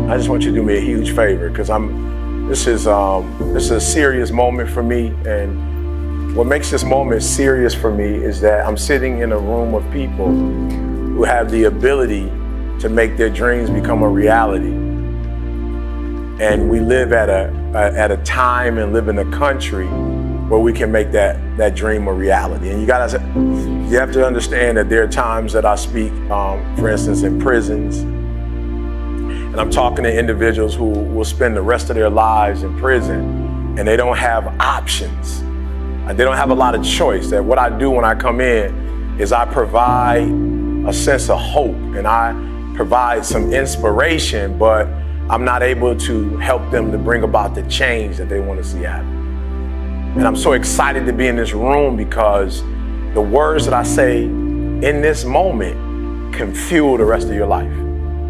I just want you to do me a huge favor, because this is a serious moment for me, and what makes this moment serious for me is that I'm sitting in a room of people who have the ability to make their dreams become a reality. And we live at a time and live in a country where we can make that dream a reality. And you have to understand that there are times that I speak, for instance, in prisons, and I'm talking to individuals who will spend the rest of their lives in prison, and they don't have options. They don't have a lot of choice. That what I do when I come in is I provide a sense of hope, and I provide some inspiration, but I'm not able to help them to bring about the change that they want to see happen. And I'm so excited to be in this room because the words that I say in this moment can fuel the rest of your life,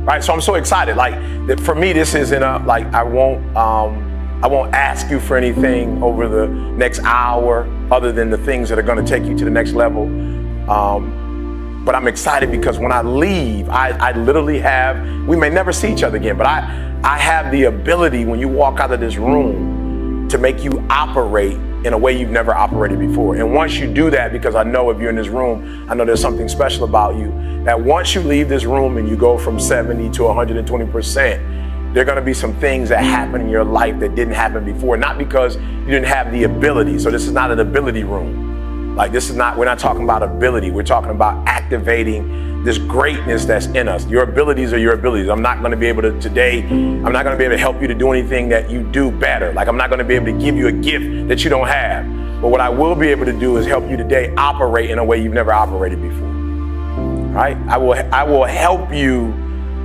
right? So I'm so excited. Like, that for me, this isn't I won't ask you for anything over the next hour other than the things that are going to take you to the next level. But I'm excited because when I leave, I literally we may never see each other again, but I have the ability when you walk out of this room to make you operate in a way you've never operated before. And once you do that, because I know if you're in this room, I know there's something special about you, that once you leave this room and you go from 70 to 120%, there are going to be some things that happen in your life that didn't happen before, not because you didn't have the ability. So this is not an ability room. Like, we're not talking about ability. We're talking about activating this greatness that's in us. Your abilities are your abilities. I'm not going to be able to help you to do anything that you do better. Like, I'm not going to be able to give you a gift that you don't have. But what I will be able to do is help you today operate in a way you've never operated before. Right? I will help you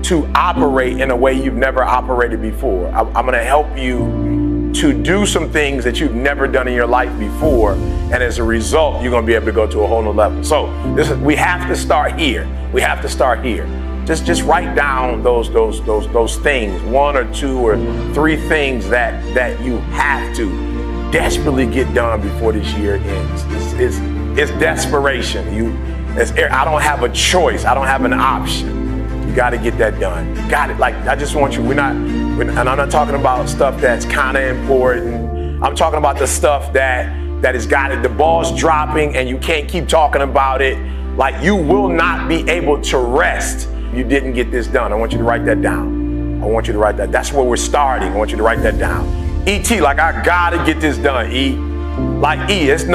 to operate in a way you've never operated before. I'm going to help you to do some things that you've never done in your life before, and as a result, you're going to be able to go to a whole new level. So we have to start here. We have to start here. Just write down those things, 1 or 2 or 3 things that you have to desperately get done before this year ends. It's desperation. I don't have a choice. I don't have an option. You got to get that done. You got it. Like, I just want you. And I'm not talking about stuff that's kind of important. I'm talking about the stuff that has got it. The ball's dropping and you can't keep talking about it. Like, you will not be able to rest if you didn't get this done. I want you to write that down. I want you to write that. That's where we're starting. I want you to write that down. E.T., like, I got to get this done, E. Like, E, this is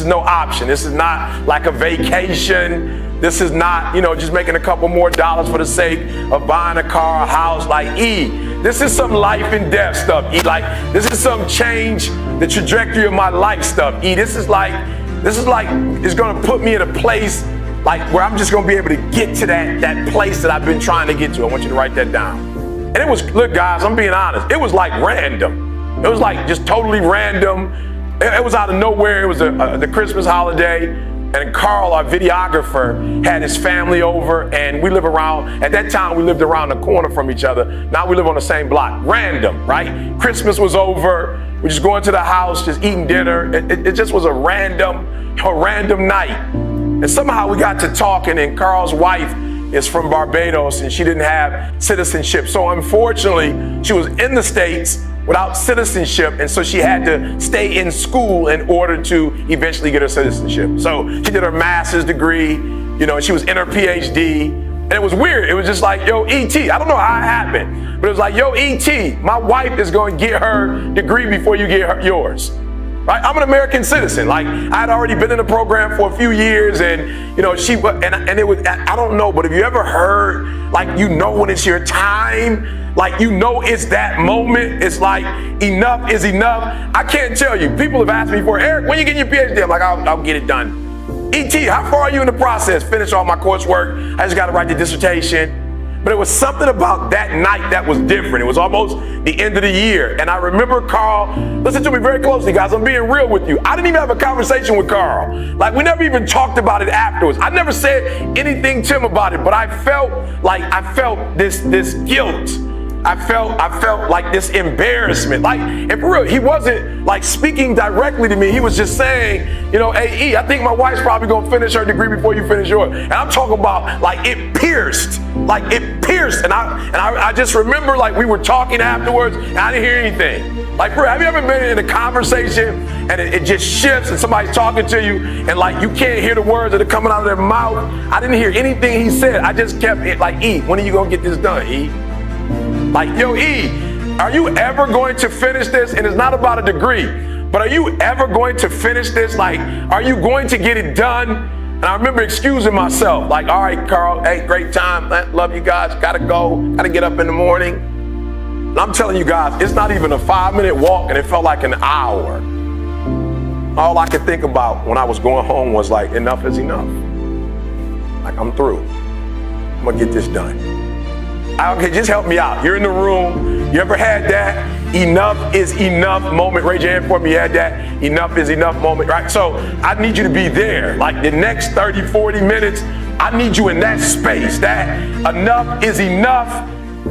no option. This is not like a vacation. This is not, just making a couple more dollars for the sake of buying a car, a house. Like, E, this is some life and death stuff. E, like, this is some change the trajectory of my life stuff. E, this is like, it's gonna put me in a place like where I'm just gonna be able to get to that place that I've been trying to get to. I want you to write that down. And it was, look guys, I'm being honest, it was like random. It was like just totally random. It was out of nowhere. It was the Christmas holiday. And Carl, our videographer, had his family over, and at that time we lived around the corner from each other. Now we live on the same block. Random, right? Christmas was over. We just going to the house, just eating dinner. It just was a random night. And somehow we got to talking, and Carl's wife is from Barbados, and she didn't have citizenship. So unfortunately, she was in the States without citizenship, and so she had to stay in school in order to eventually get her citizenship. So she did her master's degree, she was in her PhD, and it was weird. It was just like, yo, E.T., I don't know how it happened, but it was like, yo, E.T., my wife is going to get her degree before you get yours. Right? I'm an American citizen. Like, I had already been in the program for a few years, and it was, I don't know, but have you ever heard, like, when it's your time? Like, it's that moment. It's like, enough is enough. I can't tell you. People have asked me before, Eric, when you get your PhD? I'm like, I'll get it done. E.T., how far are you in the process? Finish all my coursework. I just got to write the dissertation. But it was something about that night that was different. It was almost the end of the year. And I remember Carl, listen to me very closely, guys. I'm being real with you. I didn't even have a conversation with Carl. Like, we never even talked about it afterwards. I never said anything to him about it, but I felt this guilt. I felt like this embarrassment. Like, and for real, he wasn't like speaking directly to me. He was just saying, you know, hey, E, I think my wife's probably gonna finish her degree before you finish yours. And I'm talking about like it pierced. And I just remember like we were talking afterwards and I didn't hear anything. Like, bro, have you ever been in a conversation and it just shifts and somebody's talking to you and like you can't hear the words that are coming out of their mouth? I didn't hear anything he said. I just kept it like, E, when are you gonna get this done, E? Like, yo, E, are you ever going to finish this? And it's not about a degree, but are you ever going to finish this? Like, are you going to get it done? And I remember excusing myself, like, all right, Carl, hey, great time, love you guys, gotta go, gotta get up in the morning. And I'm telling you guys, it's not even a 5-minute walk and it felt like an hour. All I could think about when I was going home was like, enough is enough. Like, I'm through. I'm gonna get this done. Okay, just help me out. You're in the room. You ever had that enough is enough moment? Raise your hand for me. You had that enough is enough moment, right? So I need you to be there. Like the next 30, 40 minutes, I need you in that space. That enough is enough.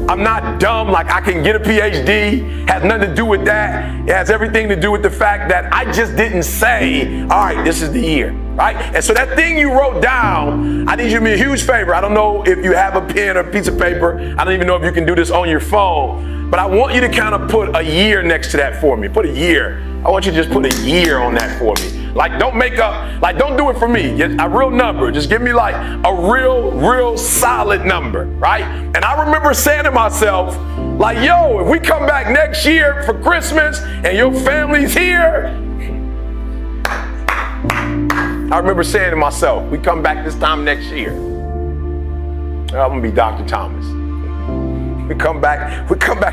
I'm not dumb, like I can get a PhD, has nothing to do with that. It has everything to do with the fact that I just didn't say, all right, this is the year, right? And so that thing you wrote down, I need you to do me a huge favor. I don't know if you have a pen or a piece of paper. I don't even know if you can do this on your phone, but I want you to kind of put a year next to that for me. Put a year. I want you to just put a year on that for me. Like, don't make up, like, don't do it for me. A real number. Just give me like a real solid number, right? And I remember saying to myself, like, yo, if we come back next year for Christmas and your family's here, I remember saying to myself, we come back this time next year, I'm gonna be Dr. Thomas. We come back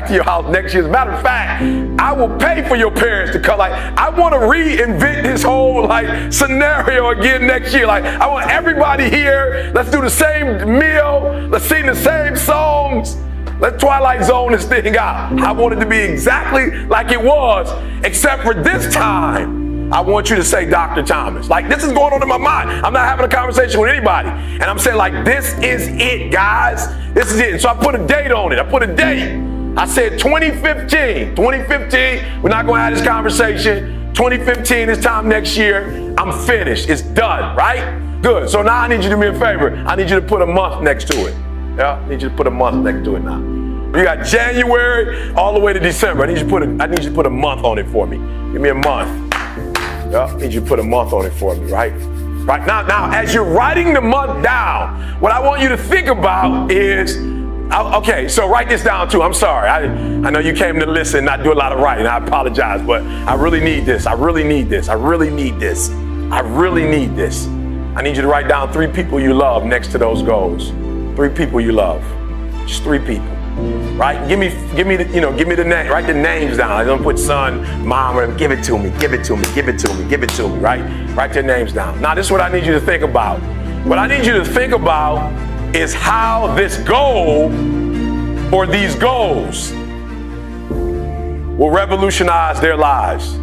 to your house next year. As a matter of fact, I will pay for your parents to come. Like, I want to reinvent this whole like scenario again next year. Like, I want everybody here. Let's do the same meal. Let's sing the same songs. Let's Twilight Zone this thing out. I want it to be exactly like it was, except for this time, I want you to say Dr. Thomas. Like, this is going on in my mind. I'm not having a conversation with anybody. And I'm saying, like, this is it, guys. This is it. And so I put a date on it. I put a date. I said 2015. 2015, we're not going to have this conversation. 2015, this time next year, I'm finished. It's done, right? Good. So now I need you to do me a favor. I need you to put a month next to it. Yeah, I need you to put a month next to it now. We got January all the way to December. I need you to put a month on it for me. Give me a month. Yeah, I need you to put a month on it for me, right? Right now, as you're writing the month down, what I want you to think about is, okay, so write this down too. I'm sorry. I know you came to listen, not do a lot of writing. I apologize, but I really need this. I really need this. I really need this. I really need this. I need you to write down 3 people you love next to those goals. 3 people you love. Just 3 people. Right? Give me the name. Write the names down. I don't put son, mom, or give it to me, right? Write their names down. Now, this is what I need you to think about. What I need you to think about is how this goal or these goals will revolutionize their lives.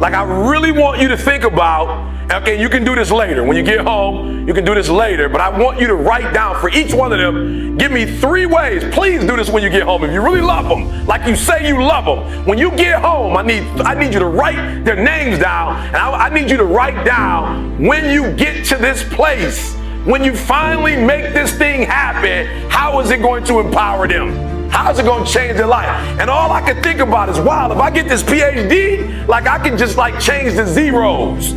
Like, I really want you to think about, okay, you can do this later. When you get home, you can do this later, but I want you to write down for each one of them, give me 3 ways. Please do this when you get home. If you really love them, like you say you love them, when you get home, I need you to write their names down, and I need you to write down when you get to this place, when you finally make this thing happen, how is it going to empower them? How is it going to change their life? And all I can think about is, wow, if I get this PhD, like I can just like change the zeros.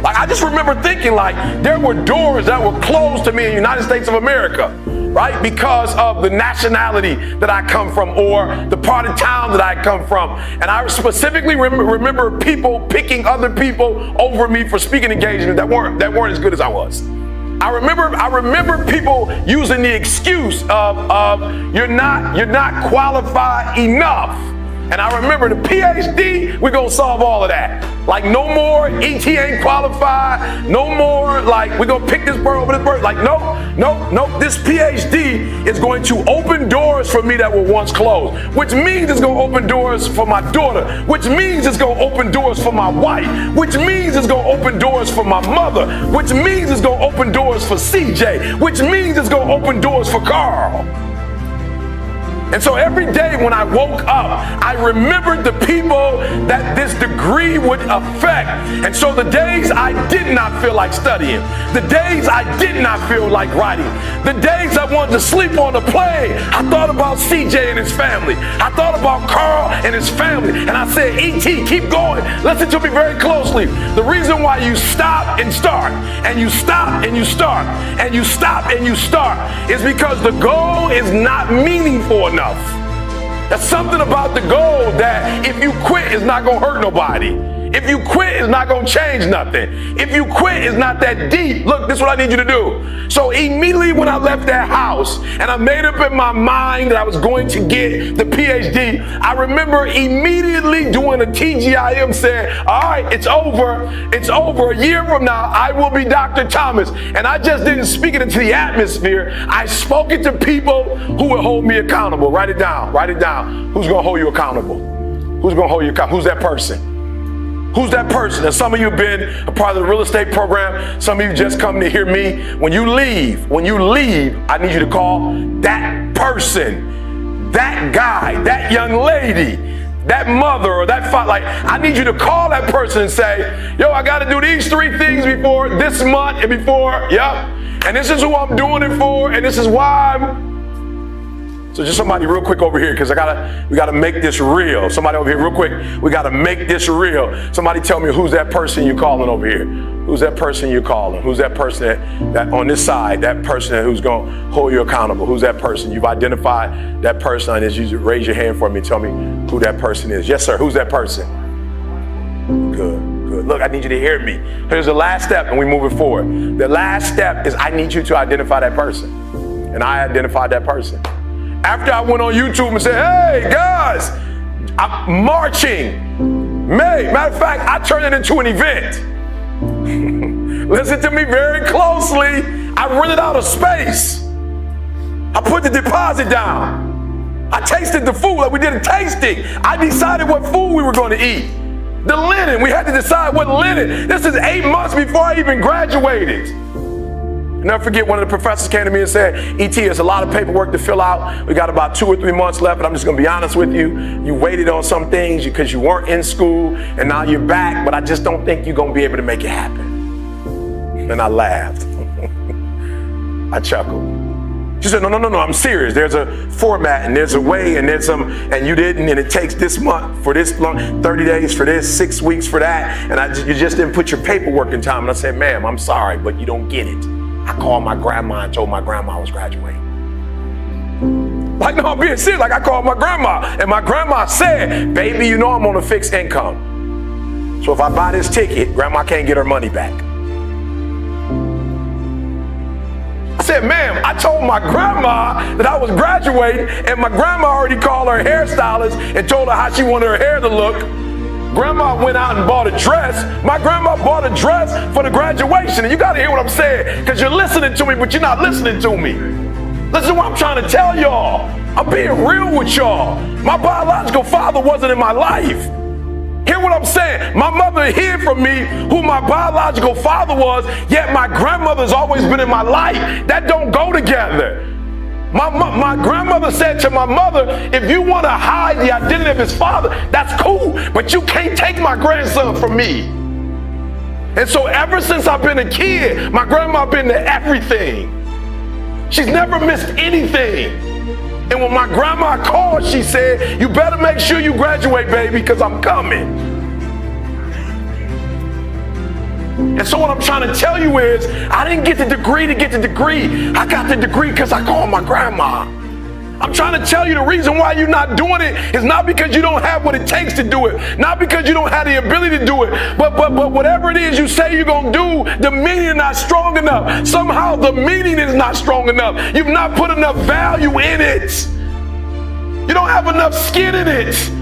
Like, I just remember thinking like there were doors that were closed to me in the United States of America, right? Because of the nationality that I come from or the part of town that I come from. And I specifically remember people picking other people over me for speaking engagements that weren't as good as I was. I remember people using the excuse of you're not qualified enough. And I remember the PhD, we're gonna solve all of that. Like, no more ET ain't qualified, no more like we're gonna pick this bird over this bird. Like, no, this PhD is going to open doors for me that were once closed, which means it's gonna open doors for my daughter, which means it's gonna open doors for my wife, which means it's gonna open doors for my mother, which means it's gonna open doors for CJ, which means it's gonna open doors for Carl. And so every day when I woke up, I remembered the people that this degree would affect. And so the days I did not feel like studying, the days I did not feel like writing, the days I wanted to sleep on the plane, I thought about CJ and his family. I thought about Carl and his family. And I said, E.T., keep going. Listen to me very closely. The reason why you stop and start, and you stop and you start, and you stop and you start, is because the goal is not meaningful enough. There's something about the goal that if you quit, it's not going to hurt nobody. If you quit, it's not going to change nothing. If you quit, it's not that deep. Look, this is what I need you to do. So immediately when I left that house and I made up in my mind that I was going to get the PhD, I remember immediately doing a TGIM saying, all right, it's over. It's over. A year from now, I will be Dr. Thomas. And I just didn't speak it into the atmosphere. I spoke it to people who would hold me accountable. Write it down. Write it down. Who's going to hold you accountable? Who's going to hold you accountable? Who's that person? Who's that person? And some of you have been a part of the real estate program. Some of you just come to hear me. When you leave, I need you to call that person, that guy, that young lady, that mother or that father. Like, I need you to call that person and say, yo, I got to do these 3 things before this month and before, yep. And this is who I'm doing it for, and this is why I'm. So just somebody real quick over here, because we gotta make this real. Somebody over here real quick, we gotta make this real. Somebody tell me, who's that person you calling over here? Who's that person you calling? Who's that person that on this side, that person who's gonna hold you accountable? Who's that person? You've identified that person. I need you to raise your hand for me. Tell me who that person is. Yes, sir, who's that person? Good, good. Look, I need you to hear me. Here's the last step and we move it forward. The last step is I need you to identify that person. And I identified that person. After I went on YouTube and said, hey, guys, I'm marching. Matter of fact, I turned it into an event. Listen to me very closely. I rented out a space. I put the deposit down. I tasted the food. Like, we did a tasting. I decided what food we were going to eat. The linen. We had to decide what linen. This is 8 months before I even graduated. Never forget, one of the professors came to me and said, E.T., there's a lot of paperwork to fill out. We got about 2 or 3 months left, and I'm just going to be honest with you. You waited on some things because you weren't in school, and now you're back, but I just don't think you're going to be able to make it happen. And I laughed. I chuckled. She said, no, I'm serious. There's a format, and there's a way, and there's some, and you didn't, and it takes this month for this long, 30 days for this, 6 weeks for that, and you just didn't put your paperwork in time. And I said, ma'am, I'm sorry, but you don't get it. I called my grandma and told my grandma I was graduating. Like, no, I'm being serious. Like, I called my grandma, and my grandma said, baby, you know I'm on a fixed income. So if I buy this ticket, grandma can't get her money back. I said, ma'am, I told my grandma that I was graduating, and my grandma already called her hairstylist and told her how she wanted her hair to look. Grandma went out and bought a dress. My grandma bought a dress for the graduation. And you got to hear what I'm saying, because you're listening to me, but you're not listening to me. Listen to what I'm trying to tell y'all. I'm being real with y'all. My biological father wasn't in my life. Hear what I'm saying? My mother hid from me who my biological father was, yet my grandmother's always been in my life. That don't go together. My grandmother said to my mother, if you want to hide the identity of his father, that's cool, but you can't take my grandson from me. And so ever since I've been a kid, my grandma been to everything. She's never missed anything. And when my grandma called, she said, you better make sure you graduate, baby, because I'm coming. And so what I'm trying to tell you is, I didn't get the degree to get the degree. I got the degree because I called my grandma. I'm trying to tell you the reason why you're not doing it is not because you don't have what it takes to do it, not because you don't have the ability to do it, but whatever it is you say you're going to do, the meaning is not strong enough. Somehow the meaning is not strong enough. You've not put enough value in it. You don't have enough skin in it.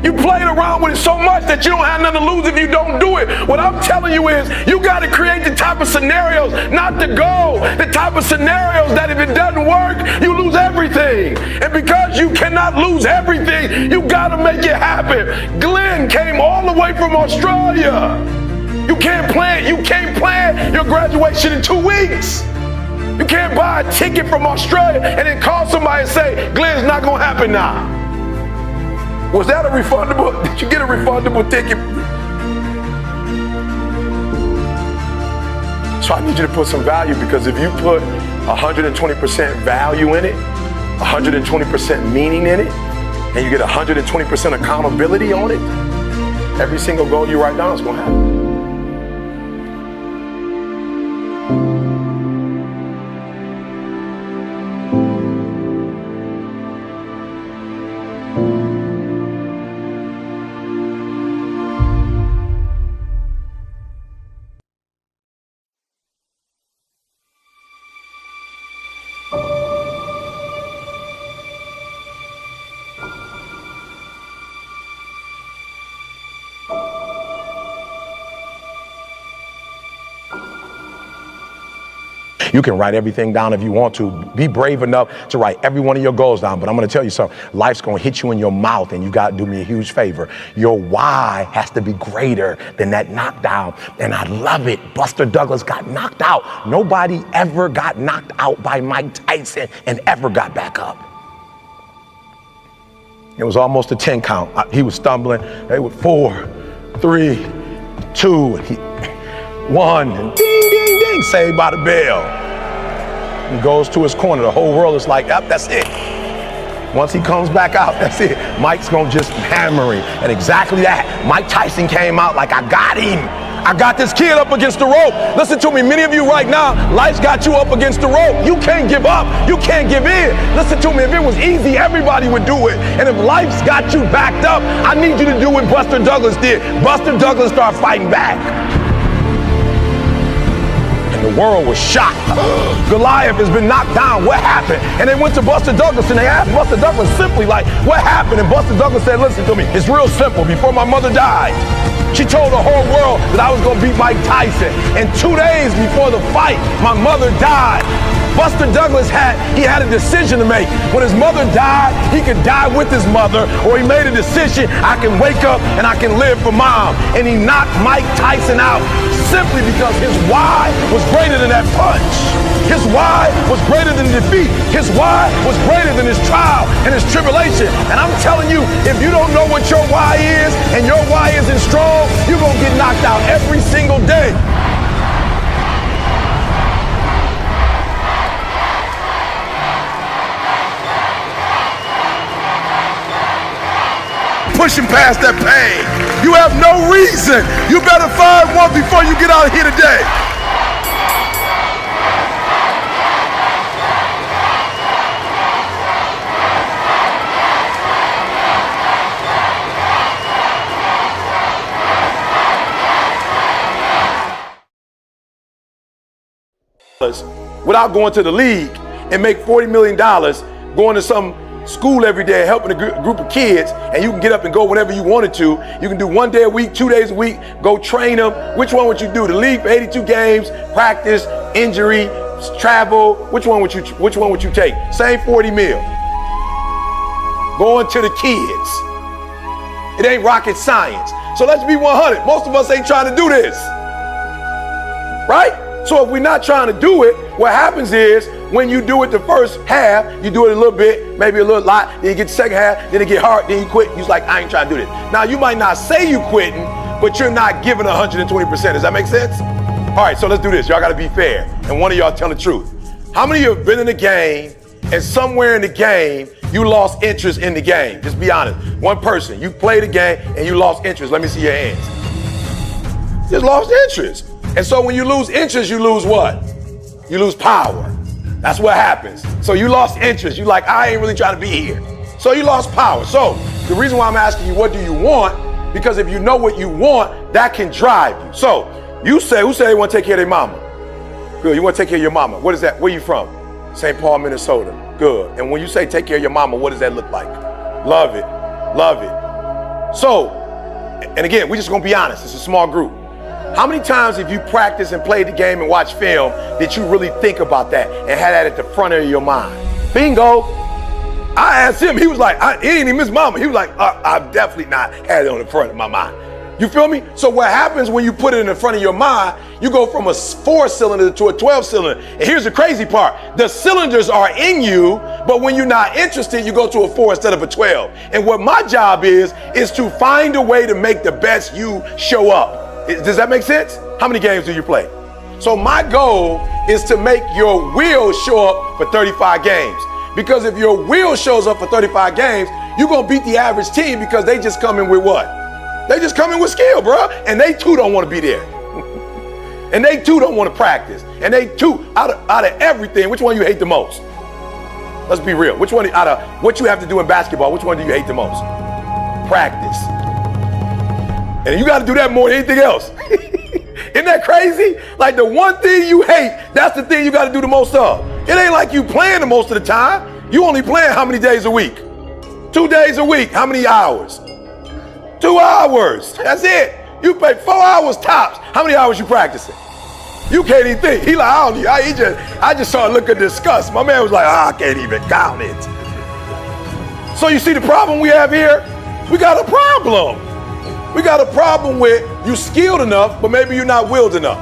You played around with it so much that you don't have nothing to lose if you don't do it. What I'm telling you is, you got to create the type of scenarios, not the goal, the type of scenarios that if it doesn't work, you lose everything. And because you cannot lose everything, you got to make it happen. Glenn came all the way from Australia. You can't plan your graduation in 2 weeks. You can't buy a ticket from Australia and then call somebody and say, Glenn, it's not gonna happen now. Was that a refundable? Did you get a refundable ticket? So I need you to put some value, because if you put 120% value in it, 120% meaning in it, and you get 120% accountability on it, every single goal you write down is gonna happen. You can write everything down if you want to. Be brave enough to write every one of your goals down. But I'm going to tell you something. Life's going to hit you in your mouth, and you got to do me a huge favor. Your why has to be greater than that knockdown. And I love it. Buster Douglas got knocked out. Nobody ever got knocked out by Mike Tyson and ever got back up. It was almost a 10 count. He was stumbling. They were 4, 3, 2, 1, and ding, ding, ding, saved by the bell. He goes to his corner. The whole world is like, yep, that's it. Once he comes back out, that's it. Mike's gonna just hammer him. And exactly that. Mike Tyson came out like, I got him. I got this kid up against the rope. Listen to me, many of you right now, life's got you up against the rope. You can't give up. You can't give in. Listen to me, if it was easy, everybody would do it. And if life's got you backed up, I need you to do what Buster Douglas did. Buster Douglas started fighting back. The world was shocked. Goliath has been knocked down. What happened? And they went to Buster Douglas and they asked Buster Douglas simply like, what happened? And Buster Douglas said, listen to me, it's real simple. Before my mother died, she told the whole world that I was gonna beat Mike Tyson. And 2 days before the fight, my mother died. Buster Douglas had a decision to make. When his mother died, he could die with his mother, or he made a decision, I can wake up and I can live for mom. And he knocked Mike Tyson out simply because his why was greater than that punch. His why was greater than defeat. His why was greater than his trial and his tribulation. And I'm telling you, if you don't know what your why is and your why isn't strong, you're gonna get knocked out every single day. Pushing past that pain. You have no reason. You better find one before you get out of here today. Without going to the league and make $40 million going to some school every day, helping a group of kids, and you can get up and go whenever you wanted to. You can do 1 day a week, 2 days a week, go train them. Which one would you do? The league for 82 games, practice, injury, travel. Which one would you take? Same 40 mil. Going to the kids. It ain't rocket science. So let's be 100. Most of us ain't trying to do this. Right? So if we're not trying to do it, what happens is when you do it the first half, you do it a little bit, maybe a little lot, then you get the second half, then it get hard, then you quit. You're like, I ain't trying to do this. Now you might not say you quitting, but you're not giving 120%. Does that make sense? All right, so let's do this. Y'all gotta be fair. And one of y'all tell the truth. How many of you have been in the game and somewhere in the game, you lost interest in the game? Just be honest. One person, you played the game and you lost interest. Let me see your hands. Just lost interest. And so when you lose interest, you lose what? You lose power. That's what happens. So you lost interest. You like, I ain't really trying to be here. So you lost power. So the reason why I'm asking you, what do you want? Because if you know what you want, that can drive you. So you say, who say they want to take care of their mama? Good, you want to take care of your mama. What is that? Where you from? St. Paul, Minnesota. Good. And when you say take care of your mama, what does that look like? Love it. Love it. So, and again, we're just going to be honest. It's a small group. How many times have you practiced and played the game and watched film did you really think about that and had that at the front of your mind? Bingo. I asked him, he was like, he ain't even miss mama. He was like, I've definitely not had it on the front of my mind. You feel me? So what happens when you put it in the front of your mind, you go from a 4-cylinder to a 12-cylinder. And here's the crazy part. The cylinders are in you, but when you're not interested, you go to a 4 instead of a 12. And what my job is to find a way to make the best you show up. Does that make sense? How many games do you play? So my goal is to make your will show up for 35 games. Because if your will shows up for 35 games, you're going to beat the average team because they just come in with what? They just come in with skill, bro. And they too don't want to be there. And they too don't want to practice. And they too, out of everything, which one you hate the most? Let's be real. Which one, out of what you have to do in basketball, which one do you hate the most? Practice. And you got to do that more than anything else. Isn't that crazy? Like the one thing you hate, that's the thing you got to do the most of. It ain't like you playing the most of the time. You only playing how many days a week? 2 days a week. How many hours? 2 hours. That's it. You play 4 hours tops. How many hours you practicing? You can't even think. He like, I don't need. I just started looking disgust. My man was like, I can't even count it. So you see the problem we have here? We got a problem. We got a problem with you skilled enough, but maybe you're not willed enough.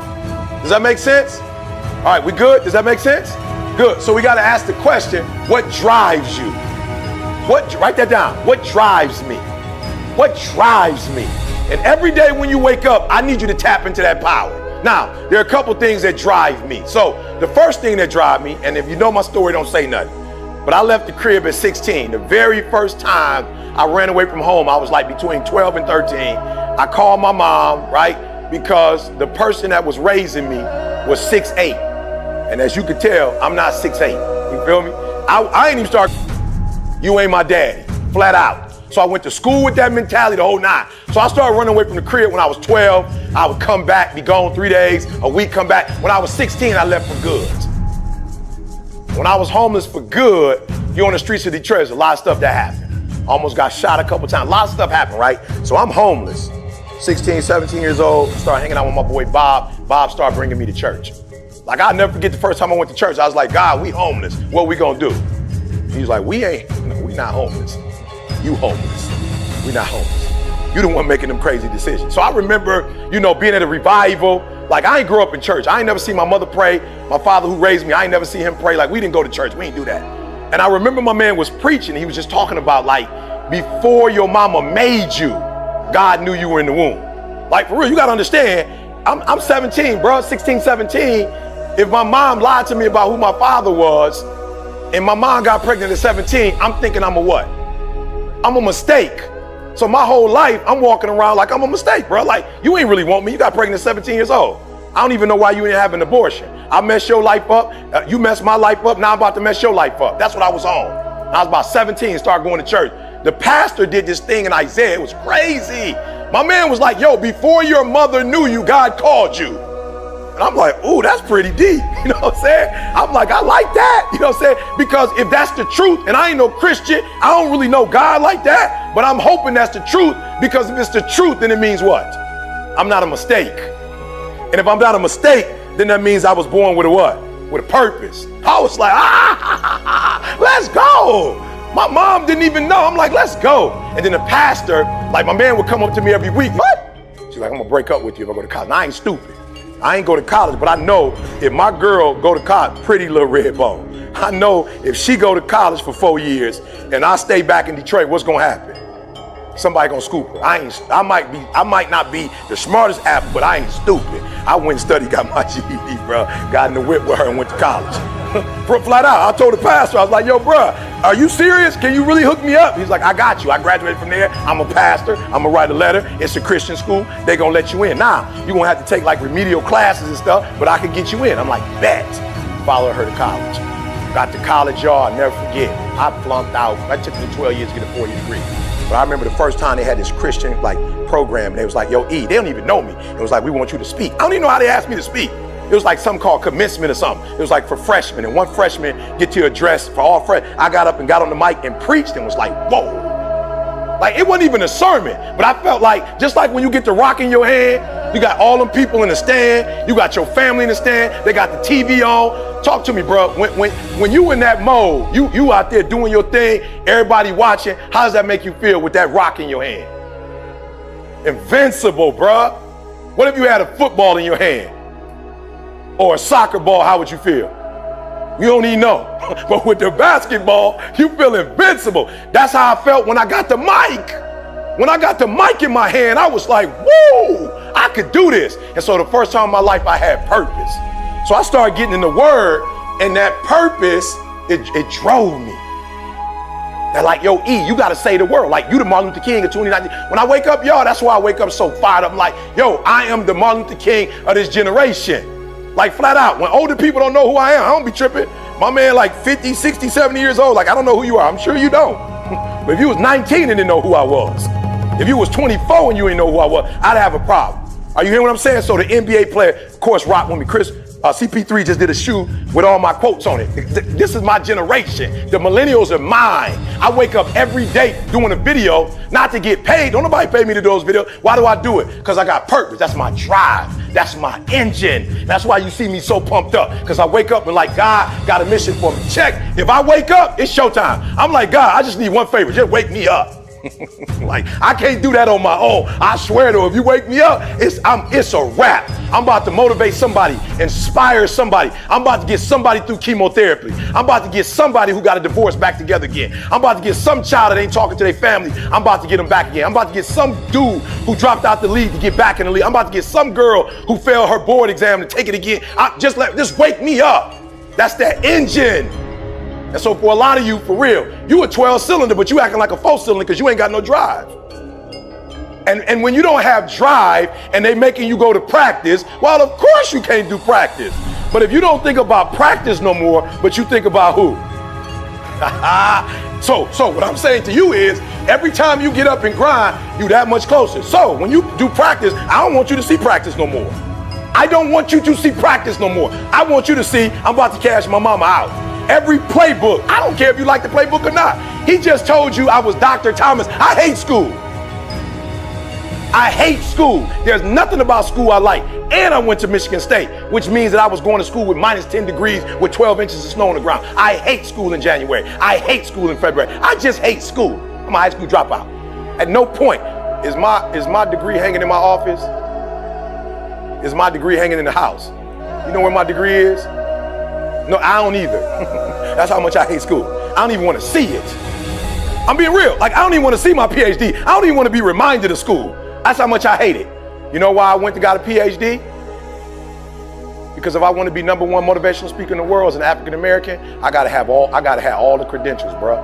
Does that make sense? All right, we good? Does that make sense? Good. So we got to ask the question, what drives you? Write that down. What drives me? What drives me? And every day when you wake up, I need you to tap into that power. Now, there are a couple things that drive me. So the first thing that drives me, and if you know my story, don't say nothing, but I left the crib at 16. The very first time I ran away from home, I was like between 12 and 13. I called my mom, right? Because the person that was raising me was 6'8". And as you can tell, I'm not 6'8". You feel me? I ain't even start, you ain't my daddy, flat out. So I went to school with that mentality the whole nine. So I started running away from the crib when I was 12. I would come back, be gone 3 days, a week, come back. When I was 16, I left for good. When I was homeless for good, you're on the streets of Detroit, there's a lot of stuff that happened. Almost got shot a couple times. A lot of stuff happened, right? So I'm homeless. 16, 17 years old, started hanging out with my boy Bob. Bob started bringing me to church. Like, I'll never forget the first time I went to church. I was like, God, we homeless. What we gonna do? He was like, we not homeless. You homeless. We not homeless. You the one making them crazy decisions. So I remember, being at a revival. Like, I ain't grew up in church. I ain't never seen my mother pray. My father who raised me, I ain't never seen him pray. Like, we didn't go to church. We ain't do that. And I remember my man was preaching. He was just talking about, like, before your mama made you, God knew you were in the womb. Like, for real, you gotta understand, I'm 17, bro, 16, 17. If my mom lied to me about who my father was, and my mom got pregnant at 17, I'm thinking I'm a what? I'm a mistake. So my whole life, I'm walking around like I'm a mistake, bro. Like, you ain't really want me. You got pregnant at 17 years old. I don't even know why you didn't have an abortion. I messed your life up. You messed my life up. Now I'm about to mess your life up. That's what I was on. I was about 17, started going to church. The pastor did this thing in Isaiah. It was crazy. My man was like, yo, before your mother knew you, God called you. And I'm like, ooh, that's pretty deep. You know what I'm saying? I'm like, I like that. You know what I'm saying? Because if that's the truth, and I ain't no Christian, I don't really know God like that, but I'm hoping that's the truth, because if it's the truth, then it means what? I'm not a mistake. And if I'm not a mistake, then that means I was born with a what? With a purpose. I was like, let's go. My mom didn't even know. I'm like, let's go. And then the pastor, like, my man would come up to me every week. What? She's like, I'm gonna break up with you if I go to college. And I ain't stupid. I ain't go to college, but I know if my girl go to college, pretty little red bone. I know if she go to college for 4 years and I stay back in Detroit, what's gonna happen? Somebody gonna scoop her. I might not be the smartest apple, but I ain't stupid. I went and studied, got my GED, bro. Got in the whip with her and went to college. Flat out, I told the pastor, I was like, yo, bro, are you serious? Can you really hook me up? He's like, I got you. I graduated from there. I'm a pastor. I'm gonna write a letter. It's a Christian school. They gonna let you in. Now, you're gonna have to take like remedial classes and stuff, but I can get you in. I'm like, bet. Follow her to college. Got to college, y'all, I'll never forget. I flunked out. That took me 12 years to get a 4-year degree. But I remember the first time they had this Christian like program, and they was like, yo, E, they don't even know me. It was like, we want you to speak. I don't even know how they asked me to speak. It was like something called commencement or something. It was like for freshmen, and one freshman get to address for all freshmen. I got up and got on the mic and preached and was like, whoa. Like, it wasn't even a sermon, but I felt like, just like when you get the rock in your hand, you got all them people in the stand, you got your family in the stand, they got the TV on. Talk to me, bro. When you in that mode, you out there doing your thing, everybody watching, how does that make you feel with that rock in your hand? Invincible, bruh. What if you had a football in your hand? Or a soccer ball, how would you feel? You don't even know. But with the basketball, you feel invincible. That's how I felt when I got the mic. When I got the mic in my hand, I was like, woo, I could do this. And so the first time in my life, I had purpose. So I started getting in the word, and that purpose, it drove me. They're like, yo, E, you got to save the world. Like, you the Martin Luther King of 2019. When I wake up, y'all, that's why I wake up so fired up. I'm like, yo, I am the Martin Luther King of this generation. Like, flat out. When older people don't know who I am, I don't be tripping. My man like 50, 60, 70 years old, like, I don't know who you are. I'm sure you don't. But if you was 19 and didn't know who I was, if you was 24 and you didn't know who I was, I'd have a problem. Are you hearing what I'm saying? So the NBA player, of course, rock with me. CP3 just did a shoe with all my quotes on it. This is my generation. The millennials are mine. I wake up every day doing a video, not to get paid. Don't nobody pay me to do those videos. Why do I do it? Because I got purpose. That's my drive. That's my engine. That's why you see me so pumped up. Because I wake up and like, God got a mission for me. Check. If I wake up, it's showtime. I'm like, God, I just need one favor. Just wake me up. Like, I can't do that on my own. I swear to, if you wake me up, it's a wrap. I'm about to motivate somebody, inspire somebody. I'm about to get somebody through chemotherapy. I'm about to get somebody who got a divorce back together again. I'm about to get some child that ain't talking to their family. I'm about to get them back again. I'm about to get some dude who dropped out the league to get back in the league. I'm about to get some girl who failed her board exam to take it again. Just wake me up. That's that engine. And so for a lot of you, for real, you a 12-cylinder, but you acting like a 4-cylinder because you ain't got no drive. And when you don't have drive and they making you go to practice, well, of course you can't do practice. But if you don't think about practice no more, but you think about who? So what I'm saying to you is, every time you get up and grind, you that much closer. So when you do practice, I don't want you to see practice no more. I don't want you to see practice no more. I want you to see, I'm about to cash my mama out. Every playbook, I don't care if you like the playbook or not. He just told you I was Dr. Thomas. I hate school. I hate school. There's nothing about school I like. And I went to Michigan State, which means that I was going to school with minus 10 degrees with 12 inches of snow on the ground. I hate school in January. I hate school in February. I just hate school. I'm a high school dropout. At no point is my degree hanging in my office. Is my degree hanging in the house? You know where my degree is? No, I don't either. That's how much I hate school. I don't even want to see it. I'm being real. Like, I don't even want to see my PhD. I don't even want to be reminded of school. That's how much I hate it. You know why I went to got a PhD? Because if I want to be #1 motivational speaker in the world as an African American, I gotta have all the credentials, bro.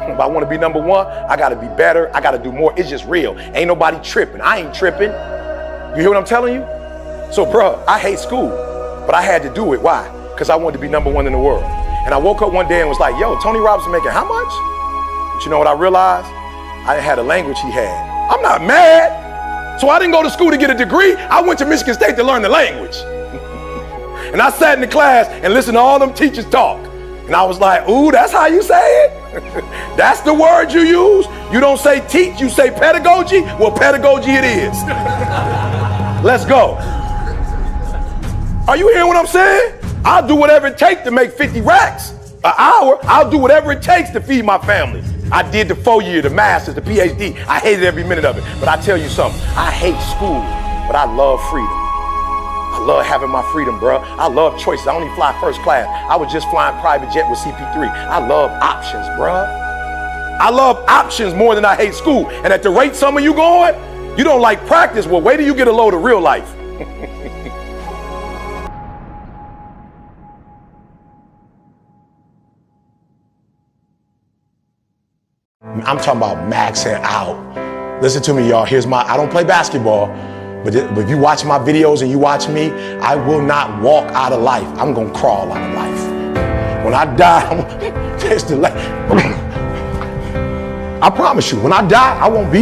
If I want to be #1, I gotta be better. I gotta do more. It's just real. Ain't nobody tripping. I ain't tripping. You hear what I'm telling you? So, bro, I hate school, but I had to do it. Why? Because I wanted to be #1 in the world. And I woke up one day and was like, yo, Tony Robbins making how much? But you know what I realized? I had a language he had. I'm not mad. So I didn't go to school to get a degree. I went to Michigan State to learn the language. And I sat in the class and listened to all them teachers talk. And I was like, ooh, that's how you say it? That's the word you use? You don't say teach, you say pedagogy? Well, pedagogy it is. Let's go. Are you hearing what I'm saying? I'll do whatever it takes to make 50 racks an hour. I'll do whatever it takes to feed my family. I did the 4-year, the master's, the PhD. I hated every minute of it. But I tell you something, I hate school, but I love freedom. I love having my freedom, bro. I love choices. I don't even fly first class. I was just flying private jet with CP3. I love options, bro. I love options more than I hate school. And at the rate some of you going, you don't like practice. Well, wait till you get a load of real life. I'm talking about maxing out. Listen to me, y'all. I don't play basketball, but if you watch my videos and you watch me, I will not walk out of life. I'm going to crawl out of life. When I die, I promise you, when I die, I won't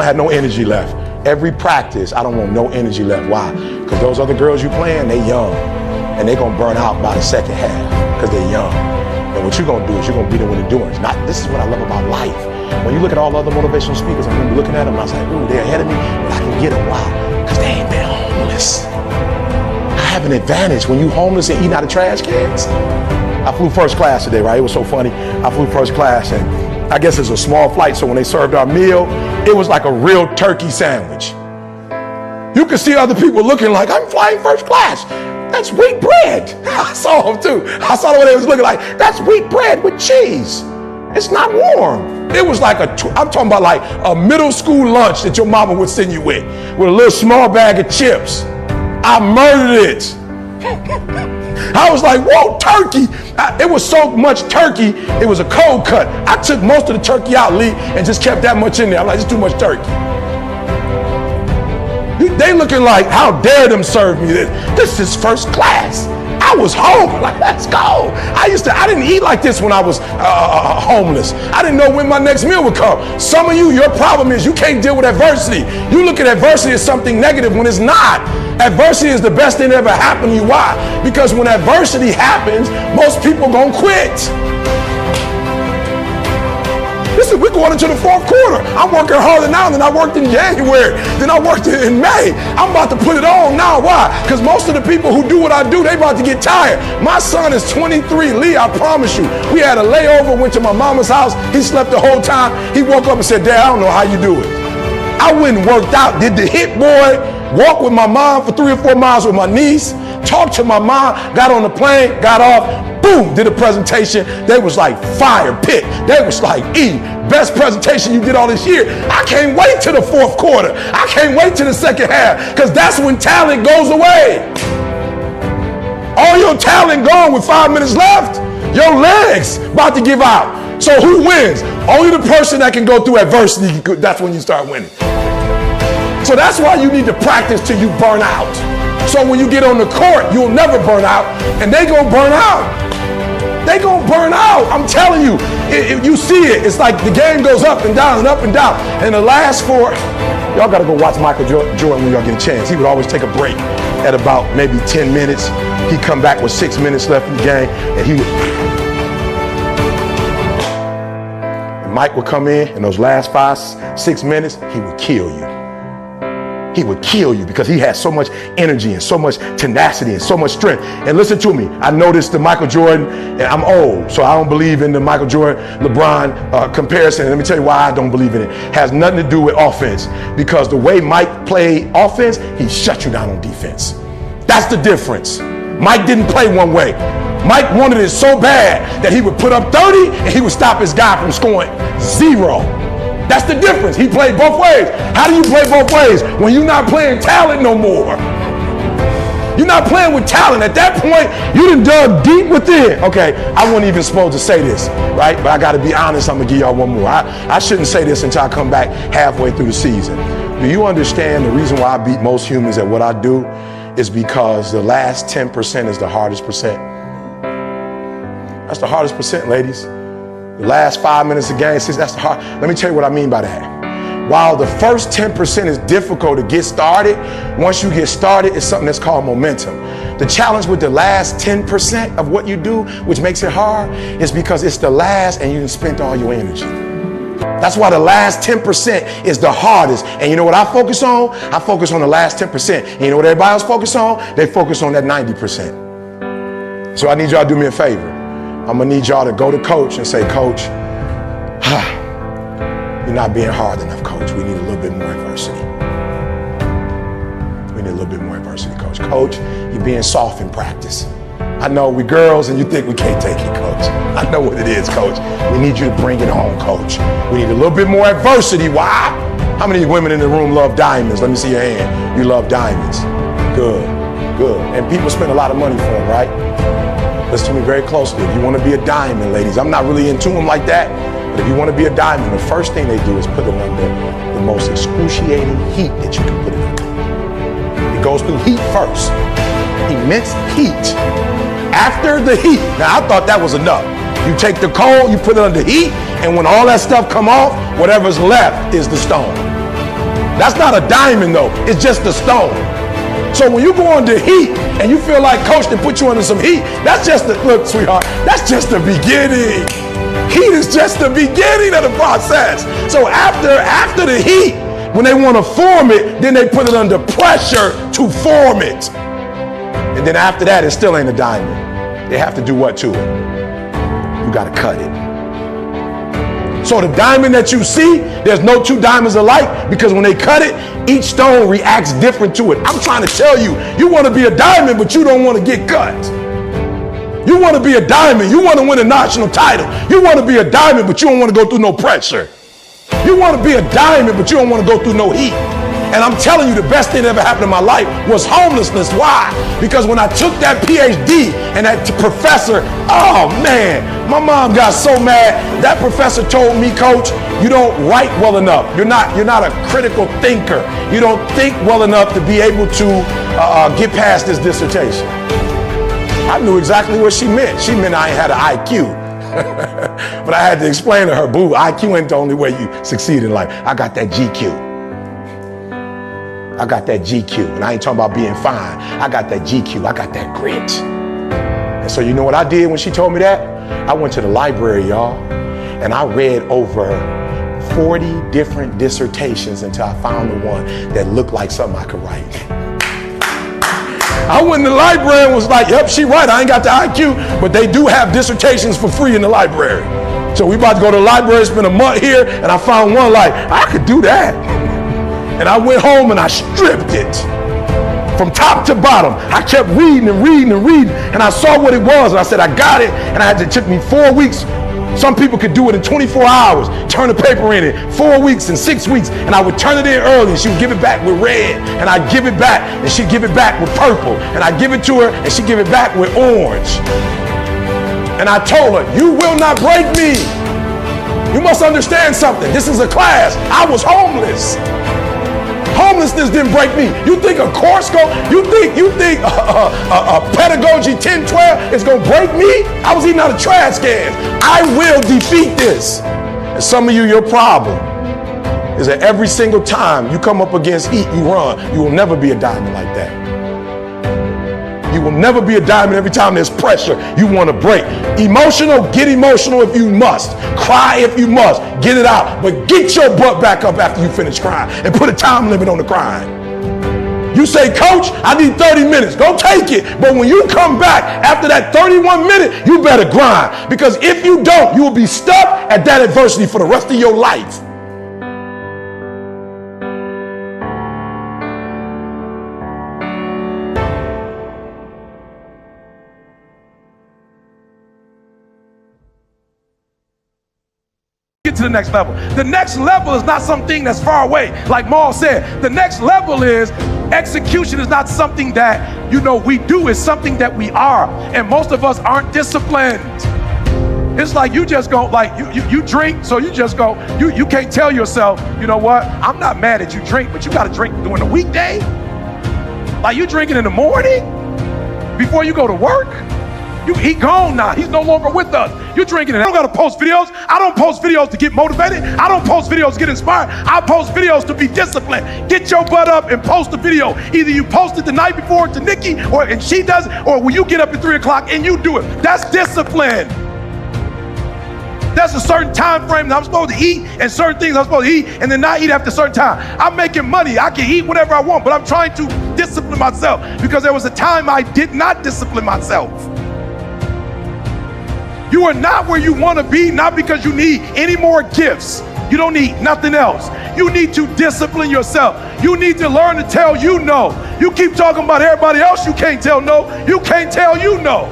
have no energy left. Every practice, I don't want no energy left. Why? Because those other girls you playing, they young. And they going to burn out by the second half because they're young. And what you're going to do is you're going to beat them when they're doing it. This is what I love about life. When you look at all the other motivational speakers, I'm going to be looking at them and I was like, ooh, they're ahead of me, but I can get them. Why? Because they ain't been homeless. I have an advantage when you homeless and eating out of trash cans. I flew first class today, right? It was so funny. I flew first class and I guess it's a small flight, so when they served our meal, it was like a real turkey sandwich. You could see other people looking like, I'm flying first class. That's wheat bread. I saw them too. I saw the way they was looking like, that's wheat bread with cheese. It's not warm. It was like I'm talking about like a middle school lunch that your mama would send you with a little small bag of chips. I murdered it. I was like, whoa, turkey. It was so much turkey, it was a cold cut. I took most of the turkey out, Lee, and just kept that much in there. I'm like, it's too much turkey. They looking like, how dare them serve me this? This is first class. I was home, like, let's go. I didn't eat like this when I was homeless. I didn't know when my next meal would come. Some of you, your problem is you can't deal with adversity. You look at adversity as something negative when it's not. Adversity is the best thing that ever happened to you. Why? Because when adversity happens, most people gonna quit. Listen, we're going into the fourth quarter. I'm working harder now than I worked in January, than I worked in May. I'm about to put it on now. Why? Because most of the people who do what I do, they about to get tired. My son is 23. Lee, I promise you, we had a layover, went to my mama's house. He slept the whole time. He woke up and said, Dad, I don't know how you do it. I went and worked out, did the hit boy, walked with my mom for 3 or 4 miles with my niece, talked to my mom, got on the plane, got off, boom, did a presentation. They was like, fire pit. They was like, best presentation you did all this year. I can't wait till the fourth quarter. I can't wait till the second half, because that's when talent goes away. All your talent gone with 5 minutes left. Your legs about to give out. So who wins? Only the person that can go through adversity, that's when you start winning. So that's why you need to practice till you burn out. So when you get on the court, you'll never burn out, and they gonna burn out. They gonna burn out. I'm telling you, you see it. It's like the game goes up and down and up and down. And the last 4, y'all gotta go watch Michael Jordan when y'all get a chance. He would always take a break at about maybe 10 minutes. He'd come back with 6 minutes left in the game, and Mike would come in those last 5-6 minutes, he would kill you. He would kill you because he had so much energy and so much tenacity and so much strength. And listen to me, I noticed the Michael Jordan, and I'm old, so I don't believe in the Michael Jordan, LeBron comparison. And let me tell you why I don't believe in it. It has nothing to do with offense, because the way Mike played offense, he shut you down on defense. That's the difference. Mike didn't play one way. Mike wanted it so bad that he would put up 30 and he would stop his guy from scoring 0. That's the difference. He played both ways. How do you play both ways? When you're not playing talent no more. You're not playing with talent. At that point, you done dug deep within. Okay, I wasn't even supposed to say this, right? But I got to be honest. I'm going to give y'all one more. I shouldn't say this until I come back halfway through the season. Do you understand the reason why I beat most humans at what I do is because the last 10% is the hardest percent. That's the hardest percent, ladies. The last 5 minutes of game, that's the hard. Let me tell you what I mean by that. While the first 10% is difficult to get started, once you get started, it's something that's called momentum. The challenge with the last 10% of what you do, which makes it hard, is because it's the last and you spent all your energy. That's why the last 10% is the hardest. And you know what I focus on? I focus on the last 10%. And you know what everybody else focus on? They focus on that 90%. So I need y'all to do me a favor. I'm gonna need y'all to go to Coach and say, Coach, you're not being hard enough, Coach. We need a little bit more adversity. We need a little bit more adversity, Coach. Coach, you're being soft in practice. I know we girls and you think we can't take it, Coach. I know what it is, Coach. We need you to bring it home, Coach. We need a little bit more adversity. Why? How many women in the room love diamonds? Let me see your hand. You love diamonds. Good, good. And people spend a lot of money for them, right? Listen to me very closely. If you want to be a diamond, ladies, I'm not really into them like that, but if you want to be a diamond, the first thing they do is put it under the most excruciating heat that you can put it under. It goes through heat first. Immense heat. After the heat, now I thought that was enough. You take the coal, you put it under heat, and when all that stuff come off, whatever's left is the stone. That's not a diamond though, it's just the stone. So when you go under heat and you feel like Coach to put you under some heat, that's just the, look, sweetheart, that's just the beginning. Heat is just the beginning of the process. So after the heat, when they want to form it, then they put it under pressure to form it. And then after that, it still ain't a diamond. They have to do what to it? You got to cut it. So the diamond that you see, there's no two diamonds alike, because when they cut it, each stone reacts different to it. I'm trying to tell you, you want to be a diamond, but you don't want to get cut. You want to be a diamond, you want to win a national title. You want to be a diamond, but you don't want to go through no pressure. You want to be a diamond, but you don't want to go through no heat. And I'm telling you, the best thing that ever happened in my life was homelessness. Why? Because when I took that PhD and that professor, oh man, my mom got so mad. That professor told me, Coach, you don't write well enough. You're not a critical thinker. You don't think well enough to be able to get past this dissertation. I knew exactly what she meant. She meant I ain't had an IQ. But I had to explain to her, boo, IQ ain't the only way you succeed in life. I got that GQ. I got that GQ, and I ain't talking about being fine. I got that GQ, I got that grit. And so you know what I did when she told me that? I went to the library, y'all, and I read over 40 different dissertations until I found the one that looked like something I could write. I went in the library and was like, yep, she right, I ain't got the IQ, but they do have dissertations for free in the library. So we about to go to the library, spend a month here, and I found one like, I could do that. And I went home and I stripped it from top to bottom. I kept reading and reading and reading, and I saw what it was, and I said, I got it, and it took me 4 weeks. Some people could do it in 24 hours, turn the paper in 4 weeks and 6 weeks, and I would turn it in early, and she would give it back with red, and I'd give it back, and she'd give it back with purple, and I'd give it to her, and she'd give it back with orange. And I told her, you will not break me. You must understand something. This is a class. I was homeless. Homelessness didn't break me. You think a course you think pedagogy 10-12 is gonna break me? I was eating out of trash cans. I will defeat this. And some of you, your problem is that every single time you come up against heat, you run. You will never be a diamond like that. You will never be a diamond. Every time there's pressure, you want to break. Emotional, get emotional if you must. Cry if you must. Get it out. But get your butt back up after you finish crying and put a time limit on the crying. You say, Coach, I need 30 minutes. Go take it. But when you come back after that 31 minute, you better grind. Because if you don't, you will be stuck at that adversity for the rest of your life. To the next level. The next level is not something that's far away. Like Maul said, the next level is execution is not something that, we do. It's something that we are. And most of us aren't disciplined. It's like you just go, like you drink, so you just go, you can't tell yourself, you know what, I'm not mad at you drink, but you got to drink during the weekday. Like you drinking in the morning before you go to work. He gone now. He's no longer with us. You're drinking it. I don't got to post videos. I don't post videos to get motivated. I don't post videos to get inspired. I post videos to be disciplined. Get your butt up and post a video. Either you post it the night before to Nikki, and she does it, or will you get up at 3 o'clock and you do it? That's discipline. That's a certain time frame that I'm supposed to eat, and certain things I'm supposed to eat and then not eat after a certain time. I'm making money. I can eat whatever I want, but I'm trying to discipline myself because there was a time I did not discipline myself. You are not where you want to be, not because you need any more gifts. You don't need nothing else. You need to discipline yourself. You need to learn to tell you no. You keep talking about everybody else, you can't tell no. You can't tell you no.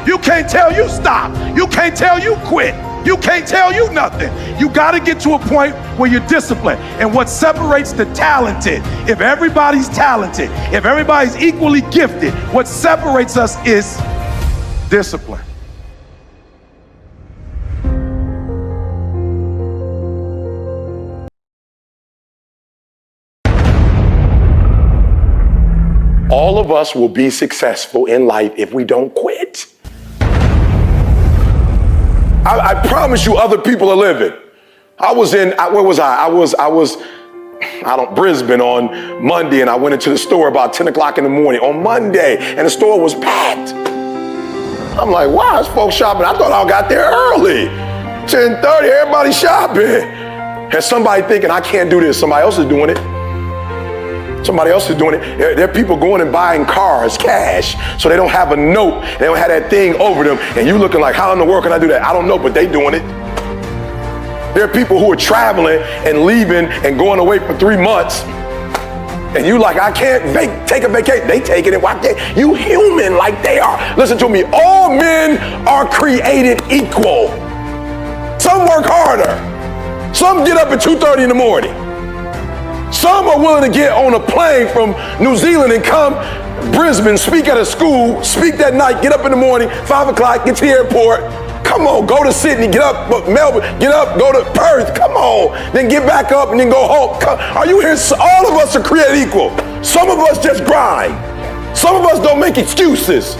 You can't tell you stop. You can't tell you quit. You can't tell you nothing. You got to get to a point where you're disciplined. And what separates the talented, if everybody's talented, if everybody's equally gifted, what separates us is discipline. All of us will be successful in life if we don't quit. I promise you other people are living. I was in, where was I? I was Brisbane on Monday, and I went into the store about 10 o'clock in the morning on Monday, and the store was packed. I'm like, wow, there's folks shopping. I thought I got there early. 10:30, everybody's shopping. And somebody thinking, I can't do this. Somebody else is doing it. Somebody else is doing it. There are people going and buying cars, cash, so they don't have a note. They don't have that thing over them. And you looking like, how in the world can I do that? I don't know, but they doing it. There are people who are traveling and leaving and going away for 3 months. And you like, I can't take a vacation. They taking it. Why can't you? Human like they are. Listen to me. All men are created equal. Some work harder. Some get up at 2:30 in the morning. Some are willing to get on a plane from New Zealand and come Brisbane, speak at a school, speak that night, get up in the morning, 5 o'clock, get to the airport. Come on, go to Sydney, get up, Melbourne, get up, go to Perth, come on. Then get back up and then go home. Are you here? All of us are created equal. Some of us just grind. Some of us don't make excuses.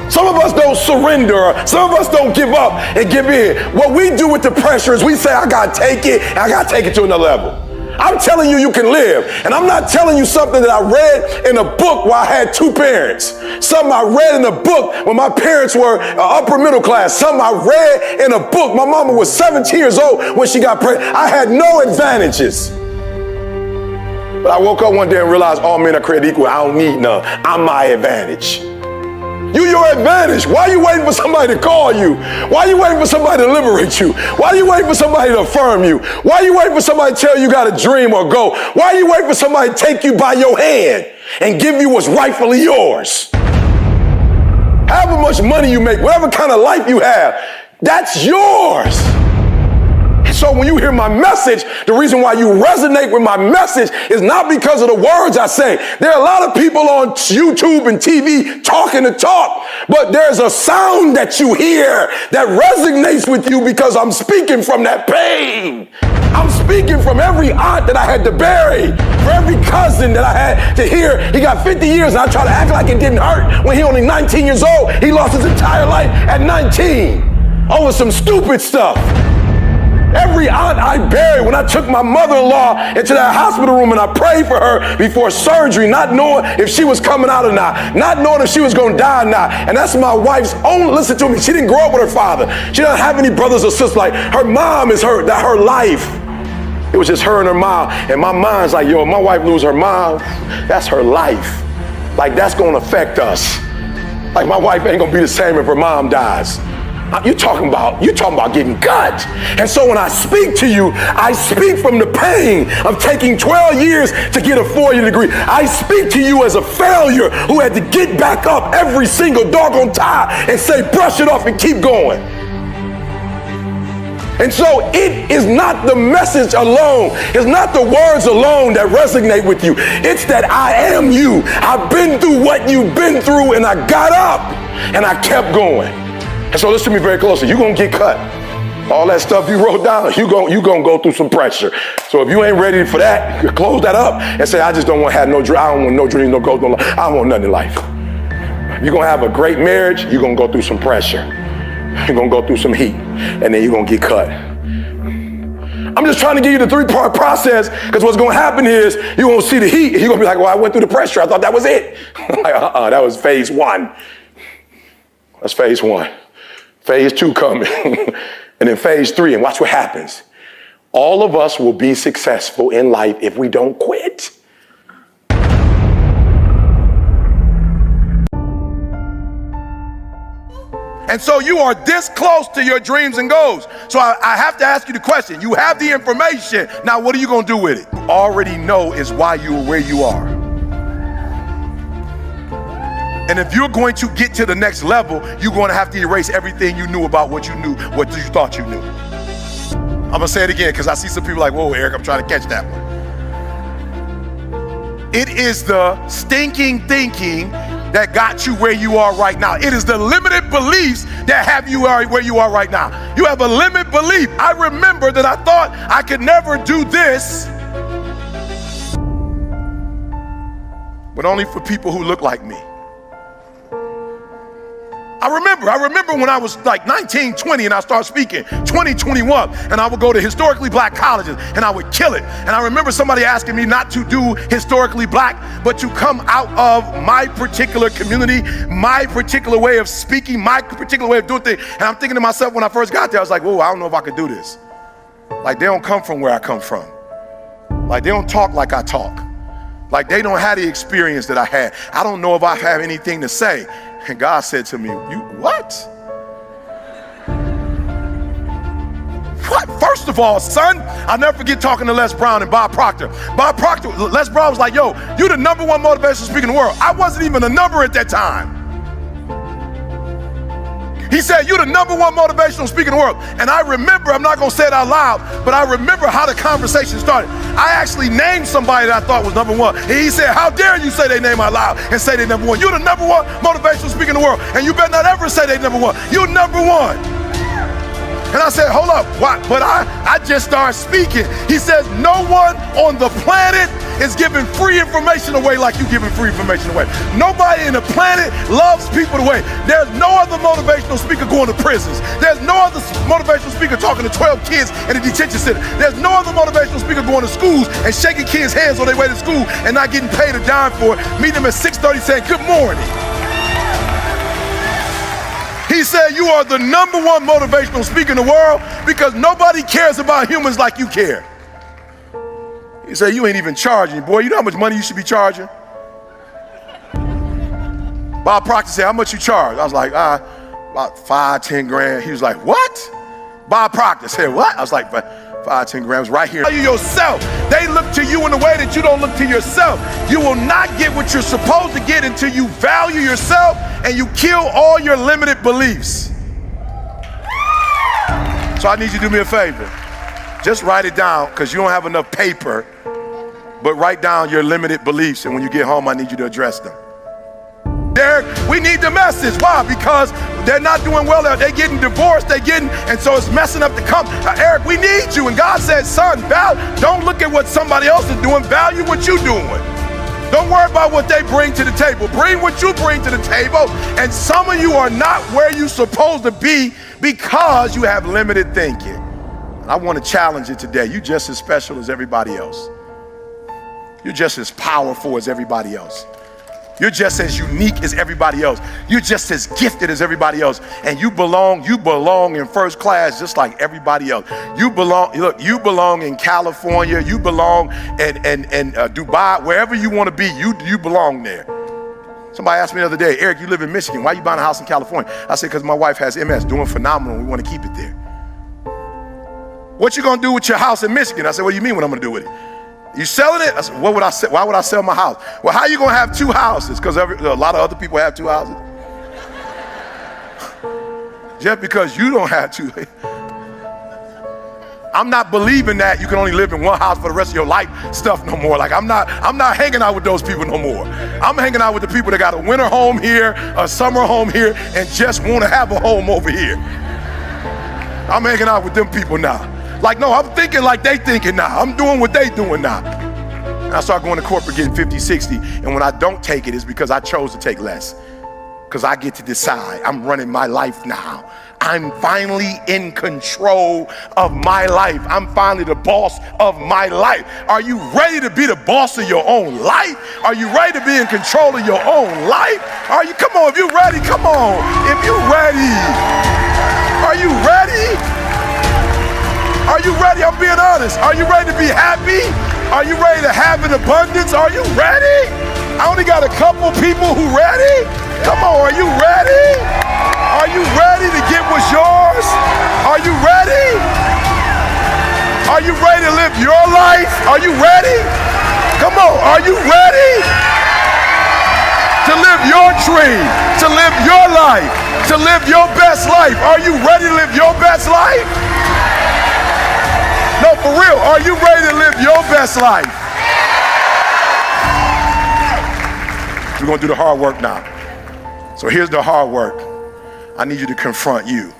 Some of us don't surrender. Some of us don't give up and give in. What we do with the pressure is we say, I gotta take it, and I gotta take it to another level. I'm telling you, you can live. And I'm not telling you something that I read in a book while I had 2 parents. Something I read in a book when my parents were upper middle class. Something I read in a book. My mama was 17 years old when she got pregnant. I had no advantages. But I woke up one day and realized all men are created equal. I don't need none. I'm my advantage. You your advantage. Why are you waiting for somebody to call you? Why are you waiting for somebody to liberate you? Why are you waiting for somebody to affirm you? Why are you waiting for somebody to tell you got a dream or go? Why are you waiting for somebody to take you by your hand and give you what's rightfully yours? However much money you make, whatever kind of life you have, that's yours. So when you hear my message, the reason why you resonate with my message is not because of the words I say. There are a lot of people on YouTube and TV talking the talk, but there's a sound that you hear that resonates with you because I'm speaking from that pain. I'm speaking from every aunt that I had to bury, for every cousin that I had to hear. He got 50 years and I try to act like it didn't hurt when he only 19 years old. He lost his entire life at 19 over some stupid stuff. Every aunt I buried, when I took my mother-in-law into that hospital room and I prayed for her before surgery, not knowing if she was coming out or not knowing if she was going to die or not. And that's my wife's own, listen to me, she didn't grow up with her father. She doesn't have any brothers or sisters. Like, her mom is her life. It was just her and her mom. And my mind's like, yo, if my wife lose her mom, that's her life. Like, that's going to affect us. Like, my wife ain't going to be the same if her mom dies. You talking about getting cut. And so when I speak to you, I speak from the pain of taking 12 years to get a 4-year degree. I speak to you as a failure who had to get back up every single doggone time and say, brush it off and keep going. And so it is not the message alone. It's not the words alone that resonate with you. It's that I am you. I've been through what you've been through and I got up and I kept going. And so listen to me very closely. You're going to get cut. All that stuff you wrote down, you're going to go through some pressure. So if you ain't ready for that, you close that up and say, I just don't want to have no dream. I don't want no dreams, no goals, no life. I don't want nothing in life. You're going to have a great marriage. You're going to go through some pressure. You're going to go through some heat. And then you're going to get cut. I'm just trying to give you the 3-part process because what's going to happen is you're going to see the heat. And you're going to be like, well, I went through the pressure. I thought that was it. Like, that was phase 1. That's phase 1. Phase 2 coming, and then phase 3, and watch what happens. All of us will be successful in life if we don't quit. And so you are this close to your dreams and goals. So I have to ask you the question. You have the information. Now, what are you going to do with it? You already know is why you are where you are. And if you're going to get to the next level, you're going to have to erase everything you knew about what you knew, what you thought you knew. I'm going to say it again because I see some people like, whoa, Eric, I'm trying to catch that one. It is the stinking thinking that got you where you are right now. It is the limited beliefs that have you where you are right now. You have a limited belief. I remember that I thought I could never do this, but only for people who look like me. I remember when I was like 19, 20 and I started speaking, 20, 21, and I would go to historically black colleges and I would kill it. And I remember somebody asking me not to do historically black, but to come out of my particular community, my particular way of speaking, my particular way of doing things. And I'm thinking to myself when I first got there, I was like, whoa, I don't know if I could do this. Like, they don't come from where I come from. Like, they don't talk like I talk. Like, they don't have the experience that I had. I don't know if I have anything to say. And God said to me, you what? What? First First of all, son, I'll never forget talking to Les Brown and Bob Proctor. Bob Proctor, Les Brown was like, yo, you the #1 motivational speaker in the world. I wasn't even a number at that time. He said, you're the #1 motivational speaker in the world. And I remember, I'm not gonna say it out loud, but I remember how the conversation started. I actually named somebody that I thought was #1. And he said, how dare you say their name out loud and say they're #1. You're the #1 motivational speaker in the world. And you better not ever say they're #1. You're #1. And I said, hold up, what? But I just started speaking. He says, no one on the planet is giving free information away like you giving free information away. Nobody in the planet loves people the way. There's no other motivational speaker going to prisons. There's no other motivational speaker talking to 12 kids in a detention center. There's no other motivational speaker going to schools and shaking kids' hands on their way to school and not getting paid a dime for it. Meet them at 6:30 saying, good morning. He said, you are the #1 motivational speaker in the world because nobody cares about humans like you care. He said, you ain't even charging. Boy, you know how much money you should be charging? Bob Proctor said, how much you charge? I was like, about 5, 10 grand. He was like, what? Bob Proctor said, what? I was like, 5, 10 grams right here. You yourself. They look to you in a way that you don't look to yourself. You will not get what you're supposed to get until you value yourself and you kill all your limited beliefs. So I need you to do me a favor. Just write it down because you don't have enough paper, but write down your limited beliefs, and when you get home, I need you to address them. Derek, we need the message. Why? Because they're not doing well. They're getting divorced. And so it's messing up the company. Eric, we need you. And God said, son, don't look at what somebody else is doing. Value what you're doing. Don't worry about what they bring to the table. Bring what you bring to the table. And some of you are not where you're supposed to be because you have limited thinking. And I want to challenge you today. You're just as special as everybody else. You're just as powerful as everybody else. You're just as unique as everybody else. You're just as gifted as everybody else. And you belong in first class just like everybody else. You belong in California. You belong in Dubai, wherever you want to be, you belong there. Somebody asked me the other day, Eric, you live in Michigan. Why are you buying a house in California? I said, because my wife has MS, doing phenomenal. We want to keep it there. What you going to do with your house in Michigan? I said, what do you mean what I'm going to do with it? You selling it? I said, what would I say? Why would I sell my house? Well, how are you going to have 2 houses? Because a lot of other people have 2 houses. Just because you don't have 2. I'm not believing that you can only live in 1 house for the rest of your life stuff no more. Like I'm not hanging out with those people no more. I'm hanging out with the people that got a winter home here, a summer home here, and just want to have a home over here. I'm hanging out with them people now. Like, no, I'm thinking like they thinking now. I'm doing what they doing now. And I start going to corporate getting 50, 60. And when I don't take it, it's because I chose to take less. Because I get to decide. I'm running my life now. I'm finally in control of my life. I'm finally the boss of my life. Are you ready to be the boss of your own life? Are you ready to be in control of your own life? Come on, if you're ready, come on. If you're ready. Are you ready? Are you ready? I'm being honest. Are you ready to be happy? Are you ready to have an abundance? Are you ready? I only got a couple people who ready. Come on, are you ready? Are you ready to get what's yours? Are you ready? Are you ready to live your life? Are you ready? Come on, are you ready to live your dream, to live your life, to live your best life? Are you ready to live your best life? No, for real, are you ready to live your best life? We're gonna do the hard work now. So here's the hard work. I need you to confront you.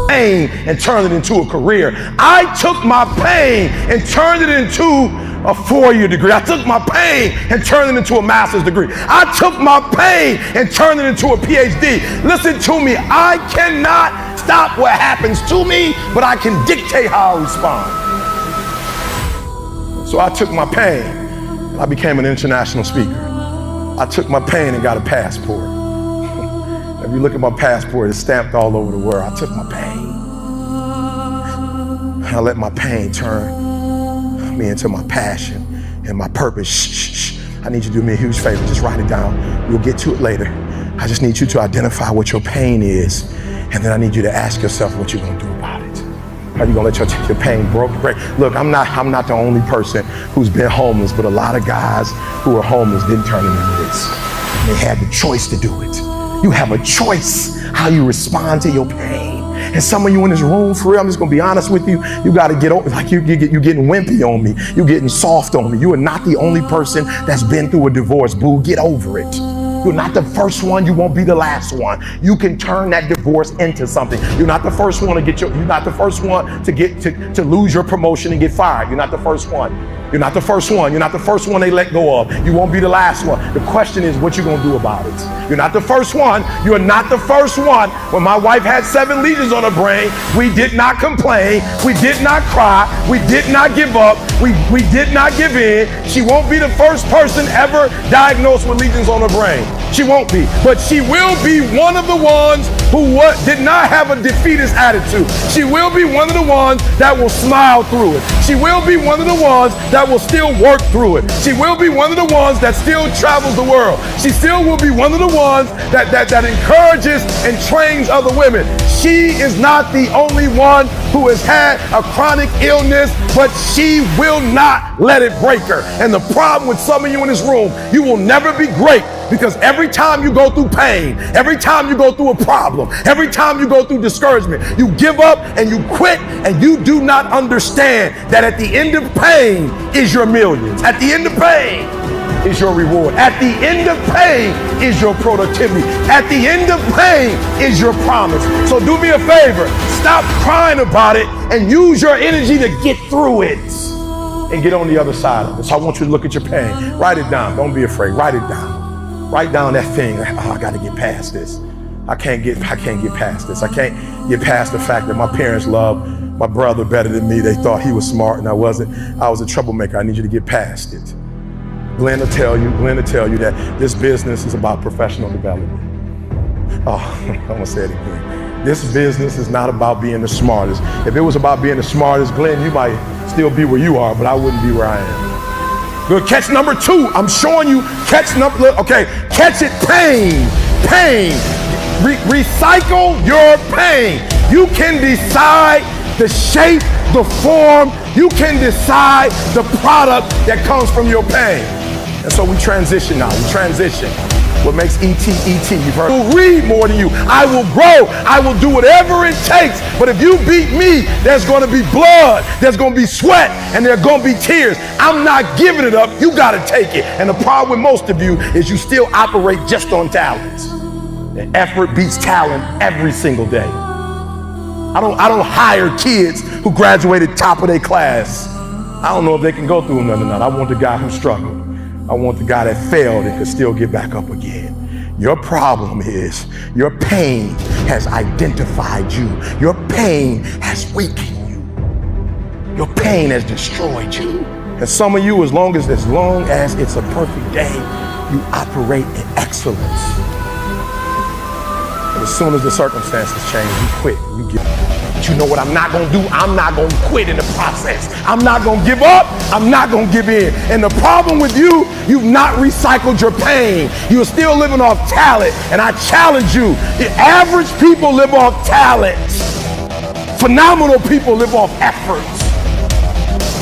Pain and turned it into a career. I took my pain and turned it into a 4-year degree. I took my pain and turned it into a master's degree. I took my pain and turned it into a PhD. Listen to me, I cannot stop what happens to me, but I can dictate how I respond. So I took my pain and I became an international speaker. I took my pain and got a passport. If you look at my passport, it's stamped all over the world. I took my pain and I let my pain turn me into my passion and my purpose. Shh. I need you to do me a huge favor. Just write it down. We'll get to it later. I just need you to identify what your pain is. And then I need you to ask yourself what you're gonna do about it. Are you gonna let your pain break? Look, I'm not the only person who's been homeless, but a lot of guys who are homeless didn't turn into this. They had the choice to do it. You have a choice how you respond to your pain. And some of you in this room, for real, I'm just gonna be honest with you, you gotta get over, like you're getting wimpy on me. You're getting soft on me. You are not the only person that's been through a divorce, boo. Get over it. You're not the first one, you won't be the last one. You can turn that divorce into something. You're not the first one you're not the first one to lose your promotion and get fired. You're not the first one. You're not the first one. You're not the first one they let go of. You won't be the last one. The question is what you're gonna do about it. You're not the first one. You're not the first one. When my wife had 7 lesions on her brain, we did not complain. We did not cry. We did not give up. We did not give in. She won't be the first person ever diagnosed with lesions on her brain. She won't be. But she will be one of the ones who did not have a defeatist attitude. She will be one of the ones that will smile through it. She will be one of the ones that will still work through it. She will be one of the ones that still travels the world. She still will be one of the ones that encourages and trains other women. She is not the only one who has had a chronic illness, but she will not let it break her. And the problem with some of you in this room, you will never be great because every time you go through pain, every time you go through a problem, every time you go through discouragement, you give up and you quit, and you do not understand that at the end of pain is your millions. At the end of pain is your reward. At the end of pain is your productivity. At the end of pain is your promise. So do me a favor, stop crying about it and use your energy to get through it and get on the other side of it. So I want you to look at your pain. Write it down. Don't be afraid. Write it down. Write down that thing. Oh, I got to get past this. I can't get past this. I can't get past the fact that my parents loved my brother better than me. They thought he was smart and I wasn't. I was a troublemaker. I need you to get past it. Glenn will tell you that this business is about professional development. Oh, I'm gonna say it again. This business is not about being the smartest. If it was about being the smartest, Glenn, you might still be where you are, but I wouldn't be where I am. Good, catch number 2. I'm showing you, catch it, pain. Recycle your pain. You can decide the shape, the form, you can decide the product that comes from your pain. And so we transition now, What makes ET? You've heard. I will read more than you. I will grow. I will do whatever it takes. But if you beat me, there's going to be blood, there's going to be sweat, and there's going to be tears. I'm not giving it up. You got to take it. And the problem with most of you is you still operate just on talent. And effort beats talent every single day. I don't hire kids who graduated top of their class. I don't know if they can go through none of that. I want the guy who struggled. I want the guy that failed and could still get back up again. Your problem is your pain has identified you. Your pain has weakened you. Your pain has destroyed you. And some of you, as long as it's a perfect day, you operate in excellence. And as soon as the circumstances change, you quit, you give up. But you know what I'm not gonna do? I'm not gonna quit in the process. I'm not gonna give up, I'm not gonna give in. And the problem with you, you've not recycled your pain. You're still living off talent. And I challenge you, the average people live off talent. Phenomenal people live off efforts.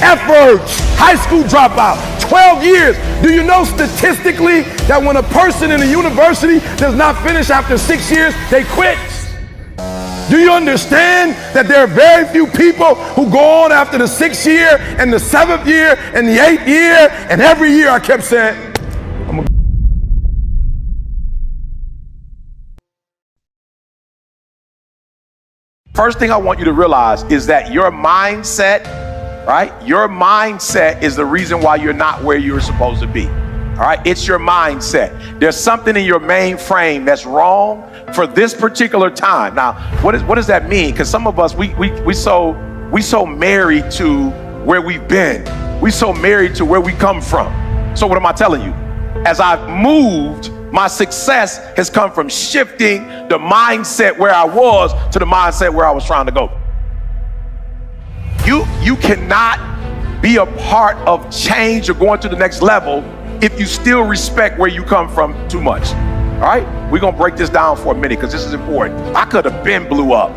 Efforts, high school dropout, 12 years. Do you know statistically that when a person in a university does not finish after 6 years, they quit? Do you understand that there are very few people who go on after the 6th year and the 7th year and the 8th year, and every year I kept saying, First thing I want you to realize is that your mindset, right? Your mindset is the reason why you're not where you're supposed to be. All right, it's your mindset. There's something in your mainframe that's wrong for this particular time. Now, what does that mean? Because some of us we so married to where we've been. We so married to where we come from. So what am I telling you? As I've moved, my success has come from shifting the mindset where I was to the mindset where I was trying to go. You You cannot be a part of change or going to the next level if you still respect where you come from too much. All right, we're gonna break this down for a minute because this is important. I could have been blew up.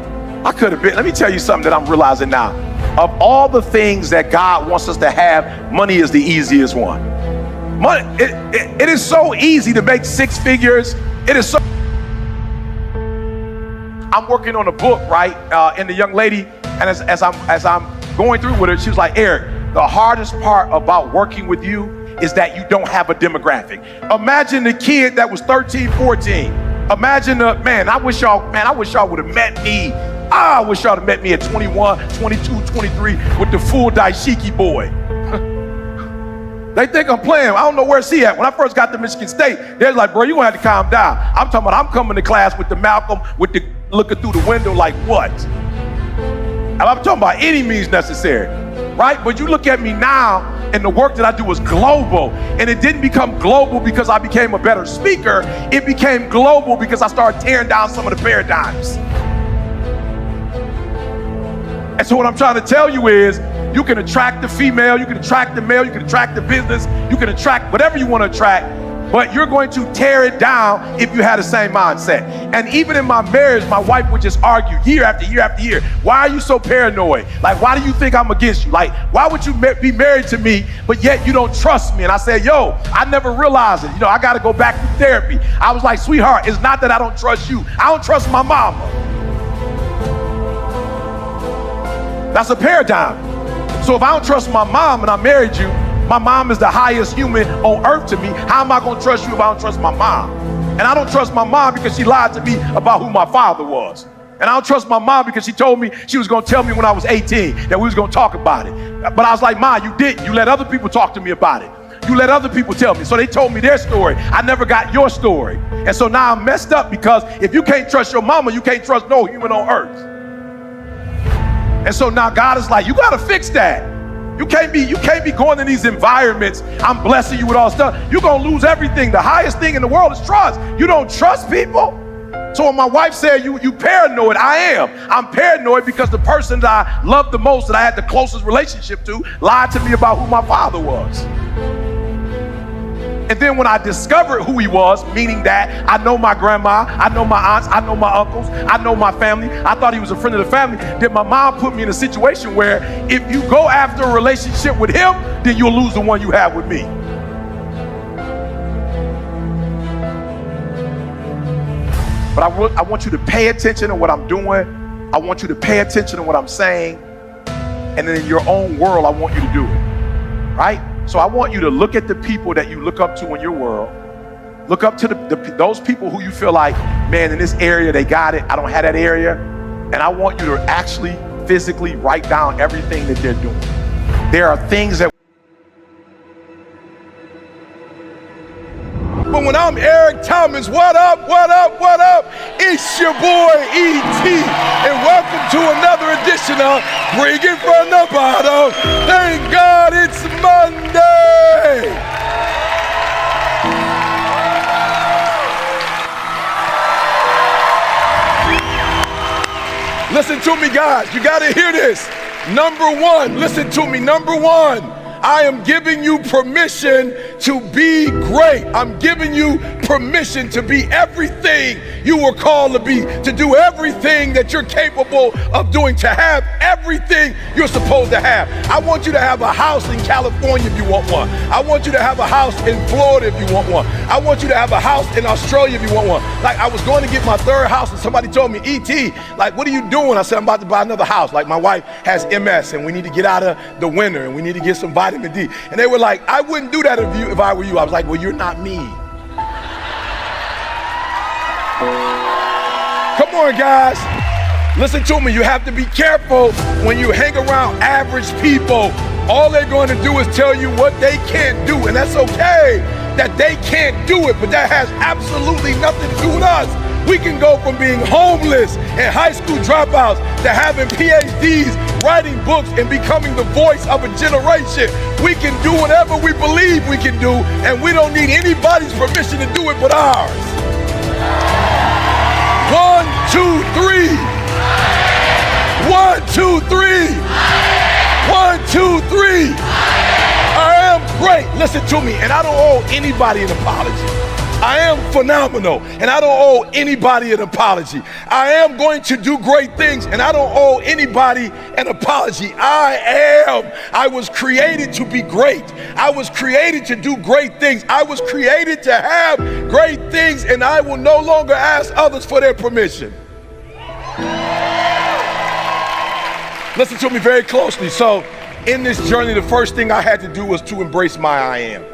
I could have been, let me tell you something that I'm realizing now. Of all the things that God wants us to have, money is the easiest one. Money, it is so easy to make six figures. It is so. I'm working on a book, right? And the young lady, and as I'm going through with her, she was like, Eric, the hardest part about working with you is that you don't have a demographic. Imagine the kid that was 13, 14. Imagine the, I wish y'all would have met me. I wish y'all had met me at 21, 22, 23 with the full dashiki boy. They think I'm playing. I don't know where she at. When I first got to Michigan State, they're like, bro, you're gonna have to calm down. I'm talking about I'm coming to class with the Malcolm, with the looking through the window like what? And I'm talking about any means necessary, right? But you look at me now, and the work that I do is global. And it didn't become global because I became a better speaker. It became global because I started tearing down some of the paradigms. And so what I'm trying to tell you is, you can attract the female, you can attract the male, you can attract the business, you can attract whatever you want to attract, but you're going to tear it down if you had the same mindset. And even in my marriage, my wife would just argue year after year after year. Why are you so paranoid? Like, why do you think I'm against you? Like, why would you be married to me, but yet you don't trust me? And I said, yo, I never realized it. I got to go back to therapy. I was like, sweetheart, it's not that I don't trust you. I don't trust my mama. That's a paradigm. So if I don't trust my mom and I married you, my mom is the highest human on earth to me. How am I going to trust you if I don't trust my mom? And I don't trust my mom because she lied to me about who my father was. And I don't trust my mom because she told me she was going to tell me when I was 18 that we was going to talk about it. But I was like, Ma, you didn't. You let other people talk to me about it. You let other people tell me. So they told me their story. I never got your story. And so now I'm messed up because if you can't trust your mama, you can't trust no human on earth. And so now God is like, you got to fix that. You can't be going in these environments. I'm blessing you with all stuff. You're going to lose everything. The highest thing in the world is trust. You don't trust people. So when my wife said, you paranoid, I am. I'm paranoid because the person that I loved the most, that I had the closest relationship to, lied to me about who my father was. And then when I discovered who he was, meaning that I know my grandma, I know my aunts, I know my uncles, I know my family, I thought he was a friend of the family, then my mom put me in a situation where if you go after a relationship with him, then you'll lose the one you have with me. But I want you to pay attention to what I'm doing. I want you to pay attention to what I'm saying. And then in your own world, I want you to do it, right? So I want you to look at the people that you look up to in your world. Look up to those people who you feel like, man, in this area, they got it. I don't have that area. And I want you to actually physically write down everything that they're doing. There are things that. But when I'm Eric Thomas, what up, what up, what up? It's your boy E.T. And welcome to another edition of Bring It From the Bottom. Thank God it's Monday. Listen to me, guys. You got to hear this. Number one, listen to me. Number one. I am giving you permission to be great. I'm giving you permission to be everything you were called to be, to do everything that you're capable of doing, to have everything you're supposed to have. I want you to have a house in California if you want one. I want you to have a house in Florida if you want one. I want you to have a house in Australia if you want one. Like, I was going to get my third house and somebody told me, E.T., like, what are you doing? I said, I'm about to buy another house. Like, my wife has MS and we need to get out of the winter and we need to get some vitamin D. And they were like, I wouldn't do that if I were you. I was like, well, you're not me. Come on, guys. Listen to me. You have to be careful when you hang around average people. All they're going to do is tell you what they can't do. And that's okay that they can't do it, but that has absolutely nothing to do with us. We can go from being homeless and high school dropouts to having PhDs, writing books, and becoming the voice of a generation. We can do whatever we believe we can do, and we don't need anybody's permission to do it but ours. 1, 2, 3. 1, 2, 3. 2, 3. I am great. Listen to me. And I don't owe anybody an apology. I am phenomenal, and I don't owe anybody an apology. I am going to do great things, and I don't owe anybody an apology. I was created to be great. I was created to do great things. I was created to have great things, and I will no longer ask others for their permission. Listen to me very closely. So, in this journey, the first thing I had to do was to embrace my I am.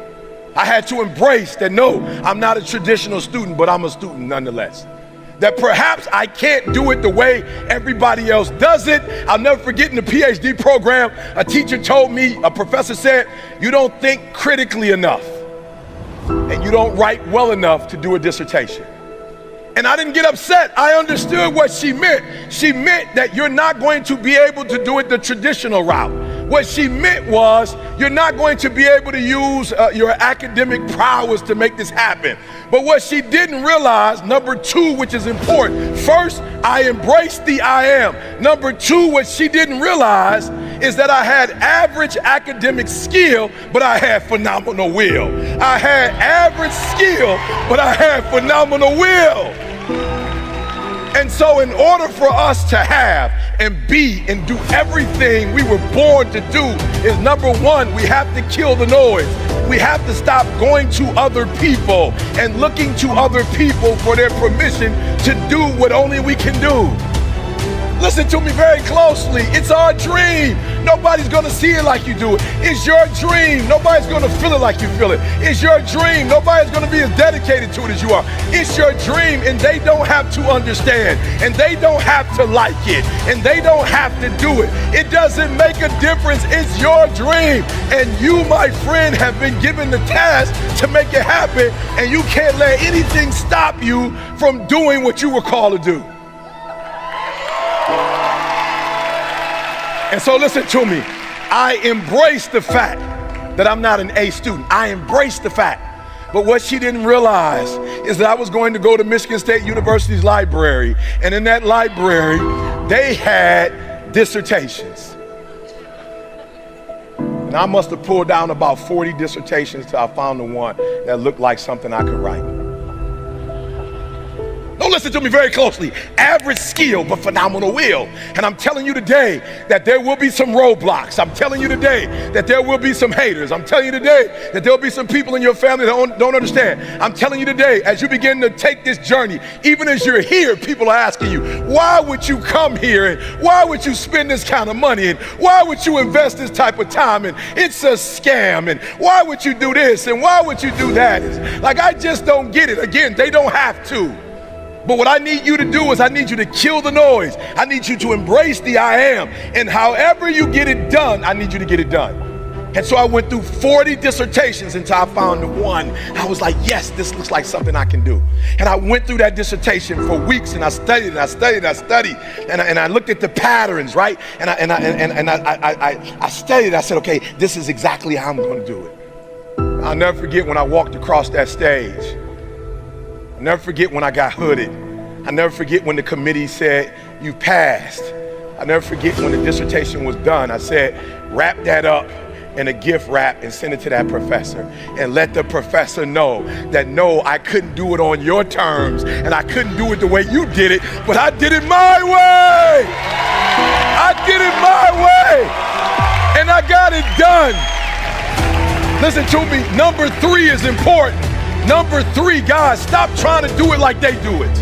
I had to embrace that, no, I'm not a traditional student, but I'm a student nonetheless. That perhaps I can't do it the way everybody else does it. I'll never forget in the PhD program, a teacher told me, a professor said, you don't think critically enough and you don't write well enough to do a dissertation. And I didn't get upset. I understood what she meant. She meant that you're not going to be able to do it the traditional route. What she meant was you're not going to be able to use your academic prowess to make this happen. But what she didn't realize, number 2, which is important, first, I embraced the I am. Number 2, what she didn't realize is that I had average academic skill, but I had phenomenal will. I had average skill, but I had phenomenal will. And so in order for us to have and be and do everything we were born to do is, number 1, we have to kill the noise. We have to stop going to other people and looking to other people for their permission to do what only we can do. Listen to me very closely. It's our dream. Nobody's gonna see it like you do it. It's your dream. Nobody's gonna feel it like you feel it. It's your dream. Nobody's gonna be as dedicated to it as you are. It's your dream, and they don't have to understand, and they don't have to like it, and they don't have to do it. It doesn't make a difference. It's your dream, and you, my friend, have been given the task to make it happen, and you can't let anything stop you from doing what you were called to do. And so listen to me, I embrace the fact that I'm not an A student. I embrace the fact. But what she didn't realize is that I was going to go to Michigan State University's library, and in that library, they had dissertations. And I must have pulled down about 40 dissertations till I found the one that looked like something I could write. Don't listen to me very closely. Average skill, but phenomenal will. And I'm telling you today that there will be some roadblocks. I'm telling you today that there will be some haters. I'm telling you today that there will be some people in your family that don't understand. I'm telling you today, as you begin to take this journey, even as you're here, people are asking you, why would you come here? And why would you spend this kind of money? And why would you invest this type of time? And it's a scam. And why would you do this? And why would you do that? It's like, I just don't get it. Again, they don't have to. But what I need you to do is I need you to kill the noise. I need you to embrace the I am. And however you get it done, I need you to get it done. And so I went through 40 dissertations until I found the one. I was like, yes, this looks like something I can do. And I went through that dissertation for weeks, and I studied and I studied and I studied. And I looked at the patterns, right? And I studied. I said, okay, this is exactly how I'm going to do it. I'll never forget when I walked across that stage. I'll never forget when I got hooded. I'll never forget when the committee said, you passed. I'll never forget when the dissertation was done. I said, wrap that up in a gift wrap and send it to that professor. And let the professor know that no, I couldn't do it on your terms, and I couldn't do it the way you did it, but I did it my way. I did it my way. And I got it done. Listen to me, number 3 is important. Number 3, guys, stop trying to do it like they do it.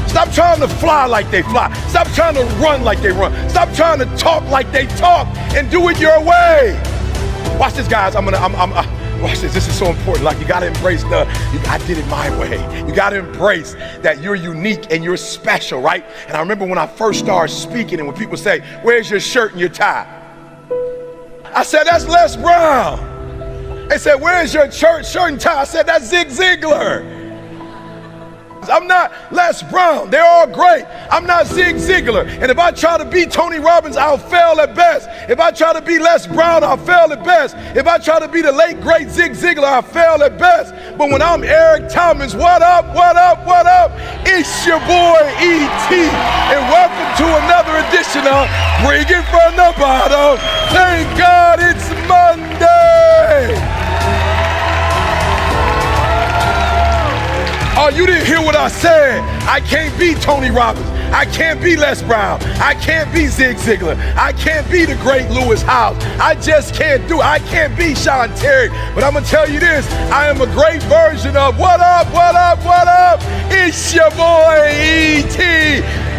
Stop trying to fly like they fly. Stop trying to run like they run. Stop trying to talk like they talk, and do it your way. Watch this, guys. Watch this. This is so important. Like, you gotta embrace I did it my way. You gotta embrace that you're unique and you're special, right? And I remember when I first started speaking, and when people say, where's your shirt and your tie? I said, that's Les Brown. They said, where's your shirt and tie? I said, that's Zig Ziglar. I'm not Les Brown. They're all great. I'm not Zig Ziglar. And if I try to be Tony Robbins, I'll fail at best. If I try to be Les Brown, I'll fail at best. If I try to be the late, great Zig Ziglar, I'll fail at best. But when I'm Eric Thomas, what up, what up, what up? It's your boy E.T. And welcome to another edition of Bring It From the Bottom. Thank God it's Monday. Oh, you didn't hear what I said. I can't be Tony Robbins. I can't be Les Brown. I can't be Zig Ziglar. I can't be the great Lewis Howes. I just can't do it. I can't be Sean Terry. But I'm going to tell you this. I am a great version of what up, what up, what up? It's your boy E.T.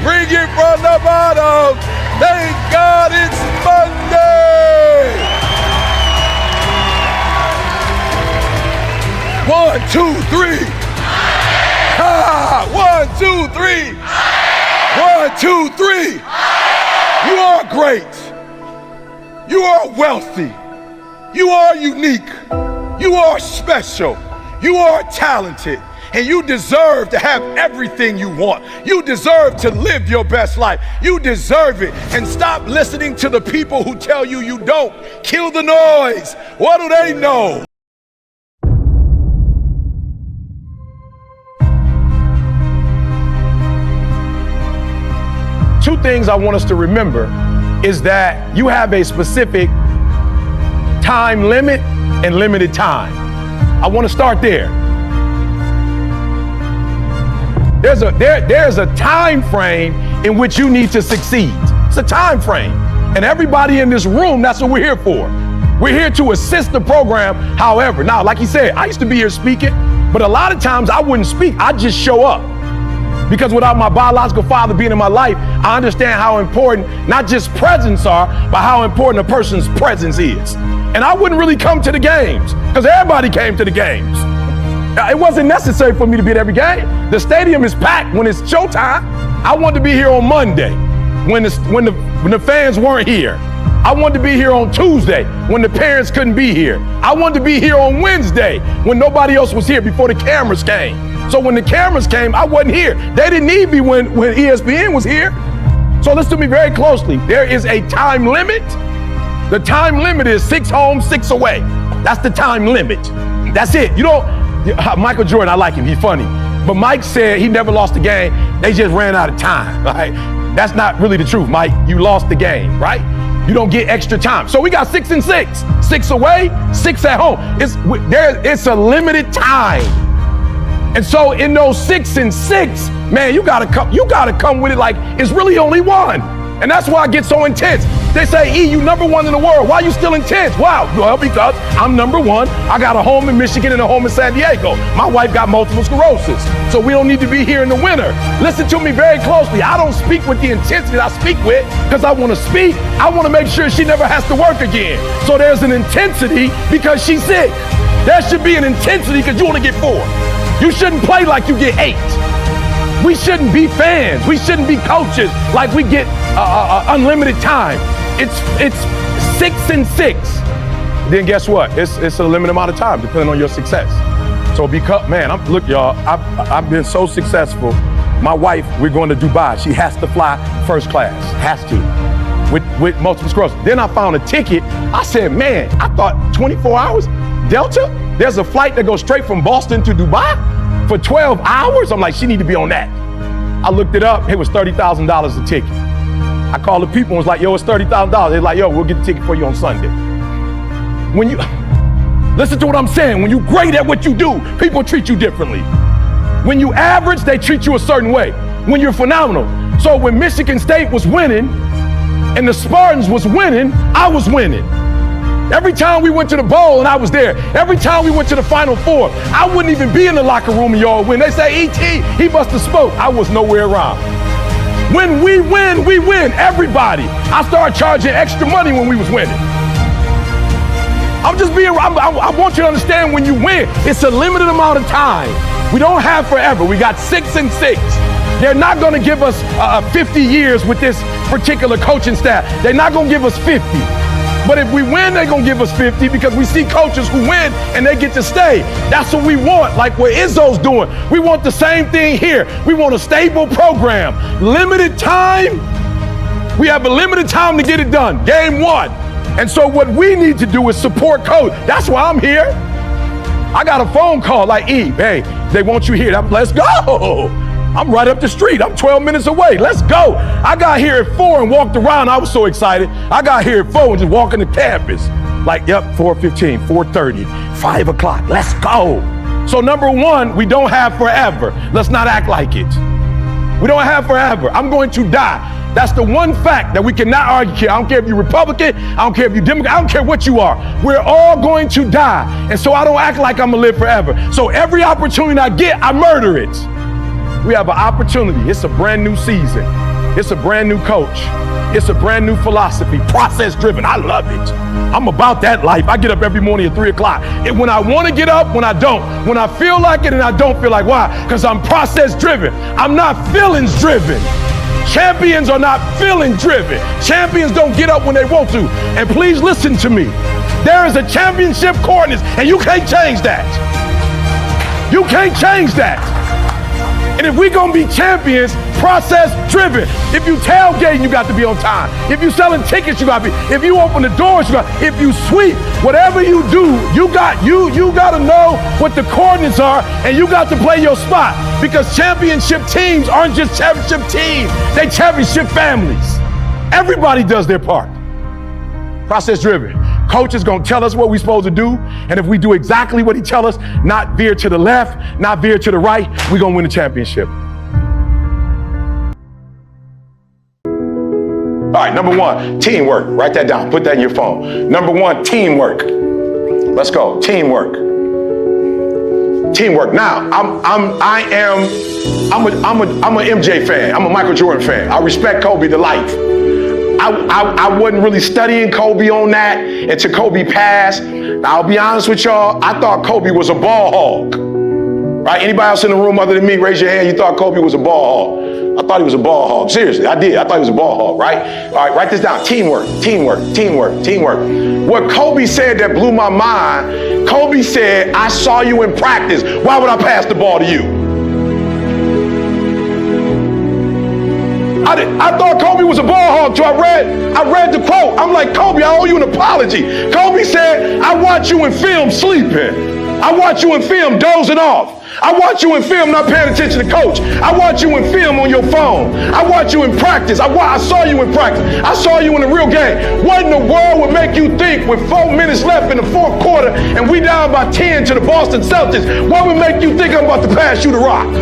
Bring it from the bottom. Thank God it's Monday. 1, 2, 3. Ah, 1, 2, 3. 1, 2, 3. You are great. You are wealthy. You are unique. You are special. You are talented. And you deserve to have everything you want. You deserve to live your best life. You deserve it. And stop listening to the people who tell you you don't. Kill the noise. What do they know? Two things I want us to remember is that you have a specific time limit and limited time. I want to start there. There's a time frame in which you need to succeed. It's a time frame. And everybody in this room, that's what we're here for. We're here to assist the program. However, now, like he said, I used to be here speaking, but a lot of times I wouldn't speak. I'd just show up. Because without my biological father being in my life, I understand how important not just presence are, but how important a person's presence is. And I wouldn't really come to the games because everybody came to the games. It wasn't necessary for me to be at every game. The stadium is packed when it's showtime. I wanted to be here on Monday when the fans weren't here. I wanted to be here on Tuesday when the parents couldn't be here. I wanted to be here on Wednesday when nobody else was here before the cameras came. So when the cameras came, I wasn't here. They didn't need me when ESPN was here. So listen to me very closely. There is a time limit. The time limit is 6 home, 6 away. That's the time limit. That's it. You don't, Michael Jordan, I like him, he's funny. But Mike said he never lost a game. They just ran out of time, right? That's not really the truth, Mike. You lost the game, right? You don't get extra time. So we got 6 and 6. 6 away, 6 at home. It's a limited time. And so in those 6 and 6, man, you gotta come with it like it's really only one. And that's why I get so intense. They say, E, you #1 in the world. Why are you still intense? Wow, well, because I'm #1. I got a home in Michigan and a home in San Diego. My wife got multiple sclerosis. So we don't need to be here in the winter. Listen to me very closely. I don't speak with the intensity I speak with because I want to speak. I want to make sure she never has to work again. So there's an intensity because she's sick. There should be an intensity because you only get 4. You shouldn't play like you get 8. We shouldn't be fans. We shouldn't be coaches like we get unlimited time. It's 6 and 6. Then guess what? It's a limited amount of time depending on your success. So look, y'all, I've been so successful. My wife, we're going to Dubai. She has to fly first class, has to, with multiple sclerosis. Then I found a ticket. I said, man, I thought 24 hours, Delta? There's a flight that goes straight from Boston to Dubai for 12 hours? I'm like, she need to be on that. I looked it up. It was $30,000 a ticket. I called the people and was like, yo, it's $30,000. They're like, yo, we'll get the ticket for you on Sunday. When you, listen to what I'm saying. When you're great at what you do, people treat you differently. When you average, they treat you a certain way. When you're phenomenal. So when Michigan State was winning and the Spartans was winning, I was winning. Every time we went to the bowl and I was there, every time we went to the Final Four, I wouldn't even be in the locker room and y'all win. They say, E.T., he must have spoke. I was nowhere around. When we win, everybody. I started charging extra money when we was winning. I want you to understand when you win, it's a limited amount of time. We don't have forever. We got 6 and 6. They're not going to give us 50 years with this particular coaching staff. They're not going to give us 50. But if we win, they're gonna give us 50 because we see coaches who win and they get to stay. That's what we want, like what Izzo's doing. We want the same thing here. We want a stable program. Limited time. We have a limited time to get it done. Game one. And so what we need to do is support coach. That's why I'm here. I got a phone call like, Eve, hey, they want you here. Let's go. I'm right up the street. I'm 12 minutes away. Let's go. I got here at 4 and walked around. I was so excited. I got here at 4 and just walking the campus. Like, yep, 4:15, 4:30, 5 o'clock. Let's go. So number one, we don't have forever. Let's not act like it. We don't have forever. I'm going to die. That's the one fact that we cannot argue. I don't care if you're Republican. I don't care if you're Democrat. I don't care what you are. We're all going to die. And so I don't act like I'm going to live forever. So every opportunity I get, I murder it. We have an opportunity. It's a brand new season. It's a brand new coach. It's a brand new philosophy, process driven. I love it. I'm about that life. I get up every morning at 3 o'clock. And when I want to get up, when I don't. When I feel like it and I don't feel like, why? Because I'm process driven. I'm not feelings driven. Champions are not feeling driven. Champions don't get up when they want to. And please listen to me. There is a championship coordinates, and you can't change that. You can't change that. And if we're going to be champions, process driven. If you tailgate, you got to be on time. If you selling tickets, you got to be. If you open the doors, you got. If you sweep, whatever you do, you got to know what the coordinates are, and you got to play your spot. Because championship teams aren't just championship teams; they championship families. Everybody does their part. Process driven. Coach is going to tell us what we're supposed to do, and if we do exactly what he tells us, not veer to the left, not veer to the right, we're going to win the championship. All right, number one, teamwork. Write that down. Put that in your phone. Number one, teamwork. Let's go. Teamwork. Teamwork. Now, I'm a MJ fan. I'm a Michael Jordan fan. I respect Kobe to life. I wasn't really studying Kobe on that until Kobe passed. I'll be honest with y'all, I thought Kobe was a ball hog. Right? Anybody else in the room other than me, raise your hand, you thought Kobe was a ball hog. I thought he was a ball hog. Seriously, I did. I thought he was a ball hog, right? All right, write this down. Teamwork, teamwork, teamwork, teamwork. What Kobe said that blew my mind, Kobe said, I saw you in practice. Why would I pass the ball to you? I thought Kobe was a ball hog till I read the quote. I'm like, Kobe, I owe you an apology. Kobe said, I watch you in film sleeping. I watch you in film dozing off. I watch you in film not paying attention to coach. I watch you in film on your phone. I watch you in practice. I saw you in practice. I saw you in the real game. What in the world would make you think with 4 minutes left in the fourth quarter and we down by 10 to the Boston Celtics, what would make you think I'm about to pass you the rock?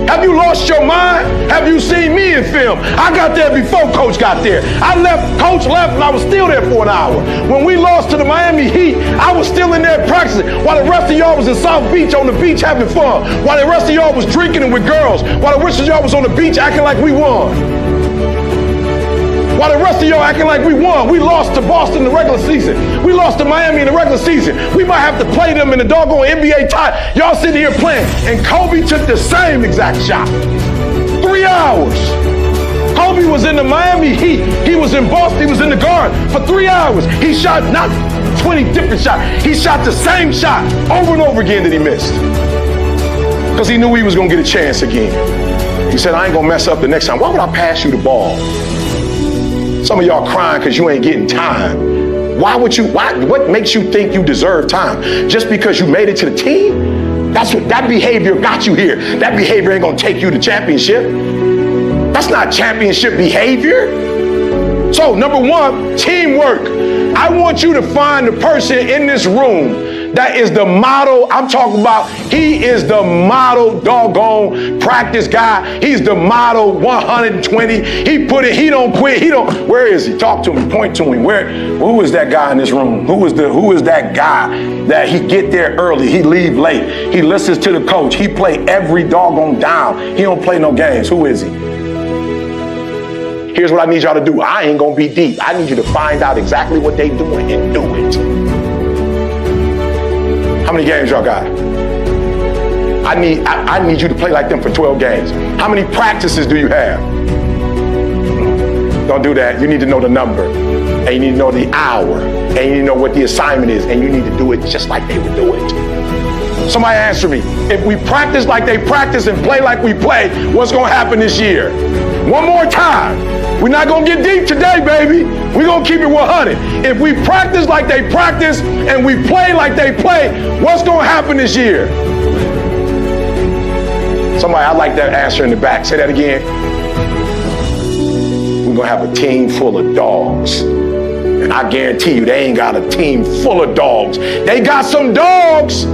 Have you lost your mind? Have you seen me in film? I got there before Coach got there. Coach left and I was still there for an hour. When we lost to the Miami Heat, I was still in there practicing while the rest of y'all was in South Beach on the beach having fun. While the rest of y'all was drinking with girls. While the rest of y'all was on the beach acting like we won. While the rest of y'all acting like we won. We lost to Boston in the regular season. We lost to Miami in the regular season. We might have to play them in the doggone NBA title. Y'all sitting here playing. And Kobe took the same exact shot. 3 hours. Kobe was in the Miami Heat. He was in Boston. He was in the Garden for 3 hours. He shot not 20 different shots. He shot the same shot over and over again that he missed. Because he knew he was going to get a chance again. He said, I ain't going to mess up the next time. Why would I pass you the ball? Some of y'all crying because you ain't getting time. What makes you think you deserve time? Just because you made it to the team? That behavior got you here. That behavior ain't gonna take you to championship. That's not championship behavior. So number one, teamwork. I want you to find the person in this room that is the model. I'm talking about, he is the model doggone practice guy. He's the model 120. He don't quit. Where is he? Talk to me, point to him. Who is that guy in this room? Who is that guy that he get there early, he leave late, he listens to the coach, he play every doggone down. He don't play no games. Who is he? Here's what I need y'all to do. I ain't gonna be deep. I need you to find out exactly what they doing and do it. How many games y'all got? I need you to play like them for 12 games. How many practices do you have? Don't do that. You need to know the number. and you need to know the hour, and you need to know what the assignment is, and you need to do it just like they would do it. Somebody answer me. If we practice like they practice and play like we play, what's going to happen this year? One more time. We're not going to get deep today, baby. We're going to keep it 100. If we practice like they practice and we play like they play, what's going to happen this year? Somebody, I like that answer in the back. Say that again. We're going to have a team full of dogs. And I guarantee you, they ain't got a team full of dogs. They got some dogs,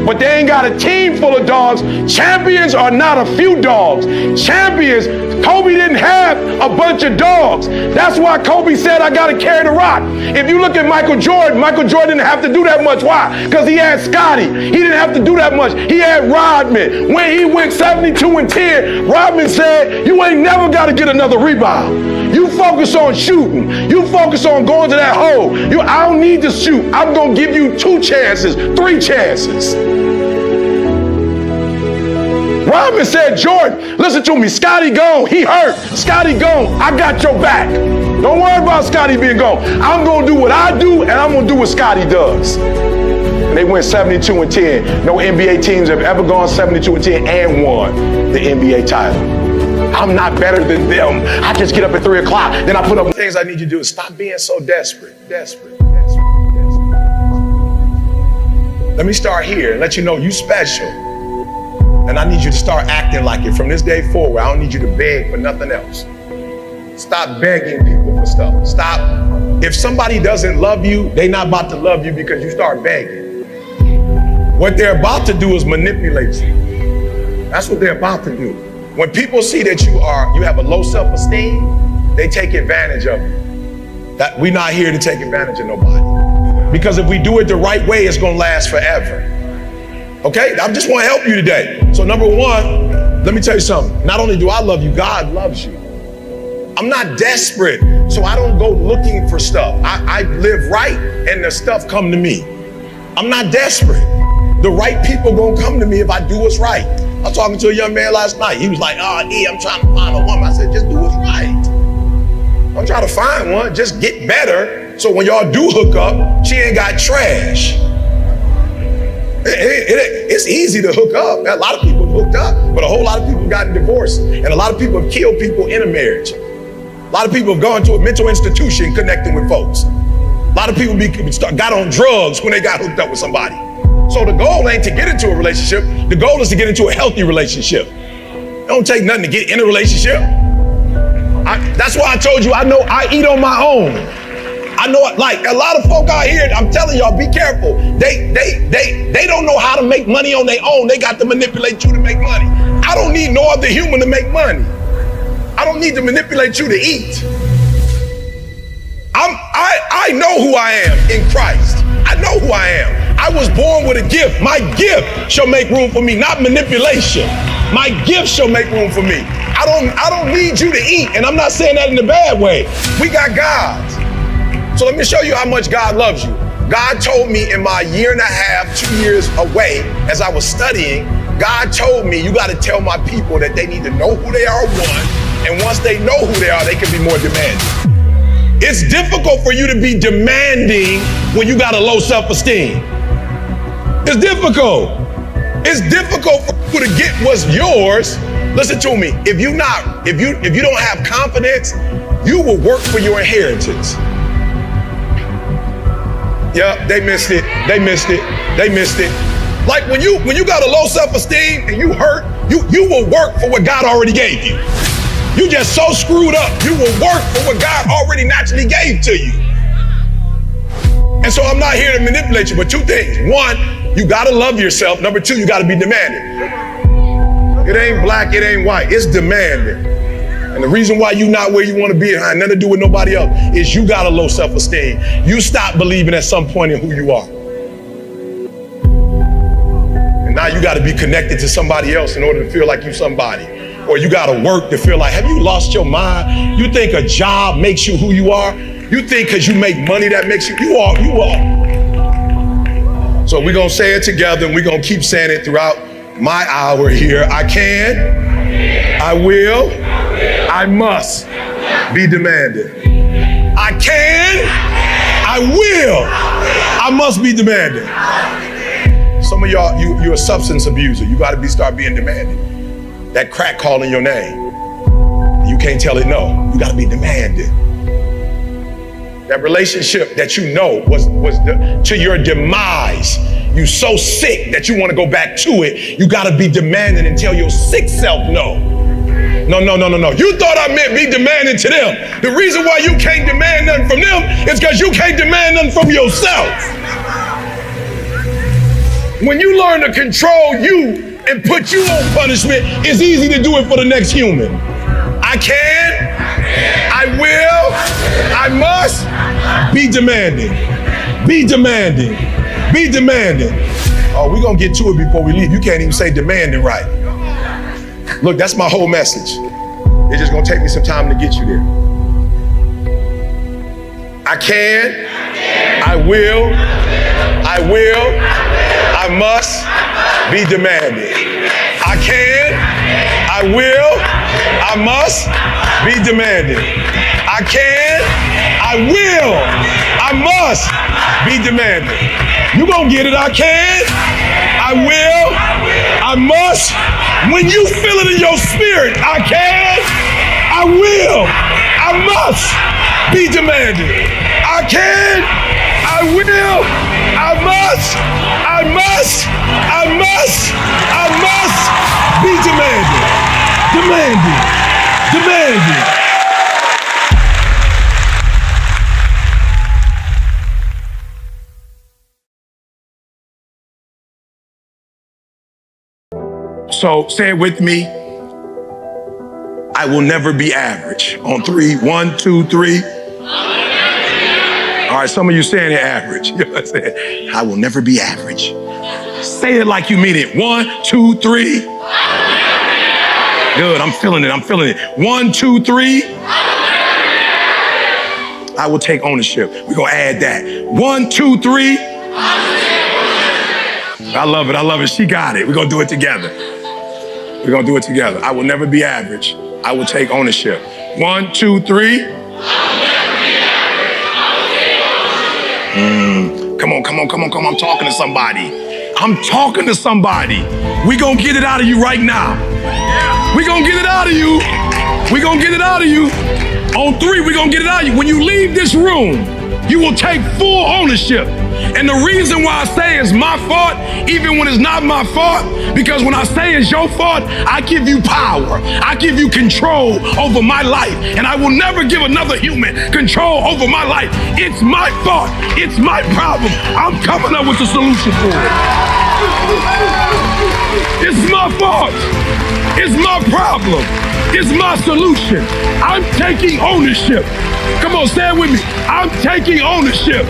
but they ain't got a team full of dogs. Champions are not a few dogs. Champions, Kobe didn't have a bunch of dogs. That's why Kobe said, I got to carry the rock. If you look at Michael Jordan didn't have to do that much. Why? Because he had Scotty. He didn't have to do that much. He had Rodman. When he went 72-10, Rodman said, you ain't never got to get another rebound. You focus on shooting. You focus on going to that hole. I don't need to shoot. I'm going to give you 2 chances, 3 chances. Rodman said, Jordan, listen to me, Scotty gone, he hurt, Scotty gone, I got your back. Don't worry about Scotty being gone. I'm going to do what I do, and I'm going to do what Scotty does. And they went 72-10. No NBA teams have ever gone 72-10 and won the NBA title. I'm not better than them. I just get up at 3 o'clock, then I put up things I need you to do. Is stop being so desperate. Let me start here and let you know you special. And I need you to start acting like it from this day forward. I don't need you to beg for nothing else. Stop begging people for stuff. Stop. If somebody doesn't love you, they're not about to love you because you start begging. What they're about to do is manipulate you. That's what they're about to do. When people see that you have a low self-esteem, they take advantage of you. That we're not here to take advantage of nobody. Because if we do it the right way, it's going to last forever. Okay, I just want to help you today. So number one, let me tell you something. Not only do I love you, God loves you. I'm not desperate, so I don't go looking for stuff. I live right and the stuff come to me. I'm not desperate. The right people gonna come to me if I do what's right. I was talking to a young man last night. He was like, I'm trying to find a woman. I said, just do what's right. I'm trying to find one, just get better. So when y'all do hook up, she ain't got trash. It's easy to hook up. A lot of people hooked up, but a whole lot of people gotten divorced. And a lot of people have killed people in a marriage. A lot of people have gone to a mental institution connecting with folks. A lot of people got on drugs when they got hooked up with somebody. So the goal ain't to get into a relationship. The goal is to get into a healthy relationship. It don't take nothing to get in a relationship. That's why I told you, I know I eat on my own. I know, like a lot of folk out here, I'm telling y'all, be careful. They don't know how to make money on their own. They got to manipulate you to make money. I don't need no other human to make money. I don't need to manipulate you to eat. I know who I am in Christ. I know who I am. I was born with a gift. My gift shall make room for me, not manipulation. My gift shall make room for me. I don't need you to eat, and I'm not saying that in a bad way. We got gods. So let me show you how much God loves you. God told me in my 1.5 years, 2 years away, as I was studying, God told me, you got to tell my people that they need to know who they are, one, and once they know who they are, they can be more demanding. It's difficult for you to be demanding when you got a low self-esteem. It's difficult. It's difficult for you to get what's yours. Listen to me. If you don't have confidence, you will work for your inheritance. Yeah, they missed it. Like when you got a low self-esteem and you hurt, you will work for what God already gave you. You just so screwed up, you will work for what God already naturally gave to you. And so I'm not here to manipulate you, but 2 things. 1, you gotta love yourself. Number 2, you gotta be demanding. It ain't black, it ain't white, it's demanding. And the reason why you not where you want to be, it had nothing to do with nobody else, is you got a low self-esteem. You stop believing at some point in who you are. And now you got to be connected to somebody else in order to feel like you somebody. Or you got to work to feel like, have you lost your mind? You think a job makes you who you are? You think because you make money that makes you are. So we're going to say it together, and we're going to keep saying it throughout my hour here. I can, I will, I must be demanding. I can, must be demanding. Some of y'all, you're a substance abuser. You gotta start being demanding. That crack calling your name. You can't tell it no. You gotta be demanding. That relationship that you know was to your demise. You so sick that you want to go back to it. You got to be demanding and tell your sick self no. No. You thought I meant be demanding to them. The reason why you can't demand nothing from them is because you can't demand nothing from yourself. When you learn to control you and put you on punishment, it's easy to do it for the next human. I can, I will, I must be demanding. Be demanding. Be demanding. Oh, we're going to get to it before we leave. You can't even say demanding right. Look, that's my whole message. It's just going to take me some time to get you there. I can, I will, I must be demanding. I can, I will, I must be demanding. I can, I will, I must be demanding. You gonna get it, I can, I will, I must. When you feel it in your spirit, I can, I will, I must be demanding. I can, I will, I must be demanding. Demanding. So say it with me. I will never be average. On 3, 1, 2, 3. All right, some of you saying it average. You know what I'm saying? I will never be average. Say it like you mean it. 1, 2, 3. Good, I'm feeling it. 1, 2, 3. I will take ownership. We're gonna add that. 1, 2, 3. I love it. She got it. We're gonna do it together. I will never be average. I will take ownership. 1, 2, 3. Come on. I'm talking to somebody. We gonna get it out of you right now. We gonna get it out of you. On 3, we gonna get it out of you. When you leave this room, you will take full ownership. And the reason why I say it's my fault, even when it's not my fault, because when I say it's your fault, I give you power. I give you control over my life. And I will never give another human control over my life. It's my fault. It's my problem. I'm coming up with a solution for it. It's my fault. It's my problem. It's my solution. I'm taking ownership. Come on, say it with me. I'm taking ownership.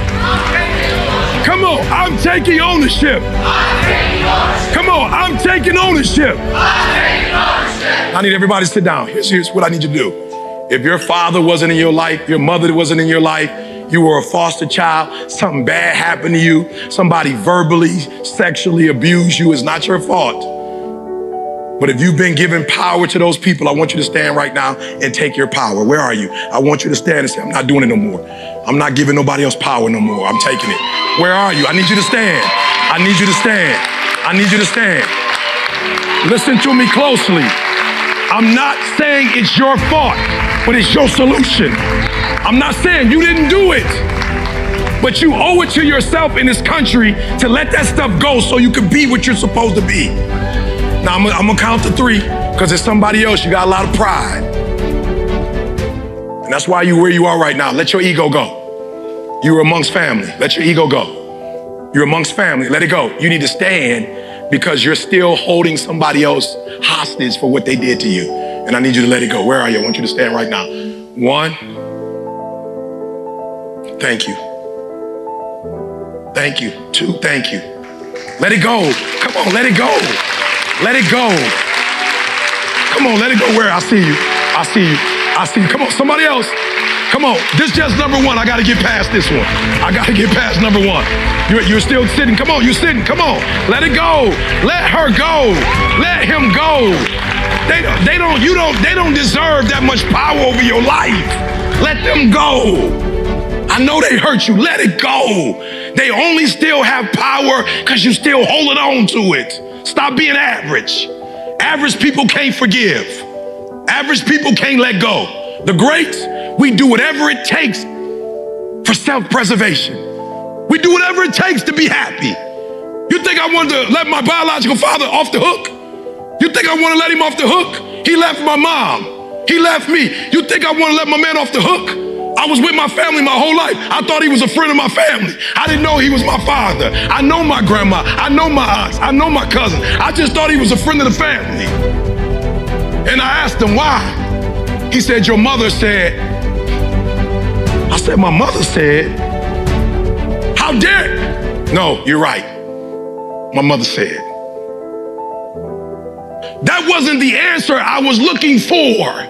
Come on, I'm taking ownership. Come on, I'm taking ownership. I need everybody to sit down. Here's what I need you to do. If your father wasn't in your life, your mother wasn't in your life, you were a foster child, something bad happened to you, somebody verbally, sexually abused you, it's not your fault. But if you've been giving power to those people, I want you to stand right now and take your power. Where are you? I want you to stand and say, I'm not doing it no more. I'm not giving nobody else power no more. I'm taking it. Where are you? I need you to stand. I need you to stand. I need you to stand. Listen to me closely. I'm not saying it's your fault, but it's your solution. I'm not saying you didn't do it, but you owe it to yourself in this country to let that stuff go so you can be what you're supposed to be. Now, I'm gonna count to 3 because there's somebody else. You got a lot of pride. And that's why you're where you are right now. Let your ego go. You're amongst family. Let your ego go. You're amongst family. Let it go. You need to stand because you're still holding somebody else hostage for what they did to you. And I need you to let it go. Where are you? I want you to stand right now. 1. Thank you. Thank you. 2. Thank you. Let it go. Come on, let it go. Let it go. Come on, let it go. Where? I see you. I see you. I see you. Come on, somebody else. Come on. This is just number 1. I got to get past this one. I got to get past number 1. You're still sitting. Come on, you're sitting. Come on. Let it go. Let her go. Let him go. They don't deserve that much power over your life. Let them go. I know they hurt you. Let it go. They only still have power because you still holding on to it. Stop being average. Average people can't forgive. Average people can't let go. The greats, we do whatever it takes for self-preservation. We do whatever it takes to be happy. You think I wanted to let my biological father off the hook? You think I want to let him off the hook? He left my mom. He left me. You think I want to let my man off the hook? I was with my family my whole life. I thought he was a friend of my family. I didn't know he was my father. I know my grandma. I know my aunts. I know my cousin. I just thought he was a friend of the family. And I asked him why. He said, your mother said. I said, my mother said. How dare? No, you're right. My mother said. That wasn't the answer I was looking for.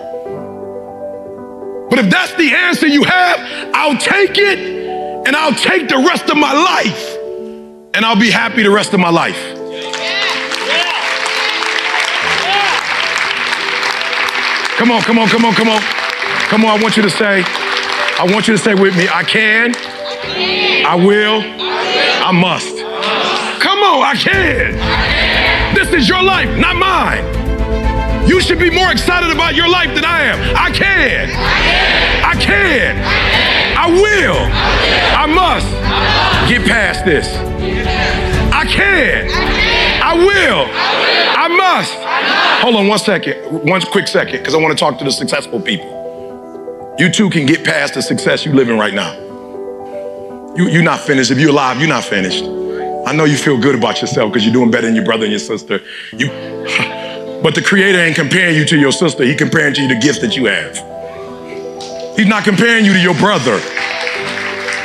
But if that's the answer you have, I'll take it, and I'll take the rest of my life, and I'll be happy the rest of my life. Come on, come on, come on, come on. Come on, I want you to say with me, I can, I will, I must. Come on, I can. This is your life, not mine. You should be more excited about your life than I am. I can. I can. I will. I must. Get past this. I can. I will. I must. Hold on 1 second. One quick second, because I want to talk to the successful people. You too can get past the success you're living right now. You're not finished. If you're alive, you're not finished. I know you feel good about yourself because you're doing better than your brother and your sister. But the Creator ain't comparing you to your sister. He's comparing to you the gifts that you have. He's not comparing you to your brother.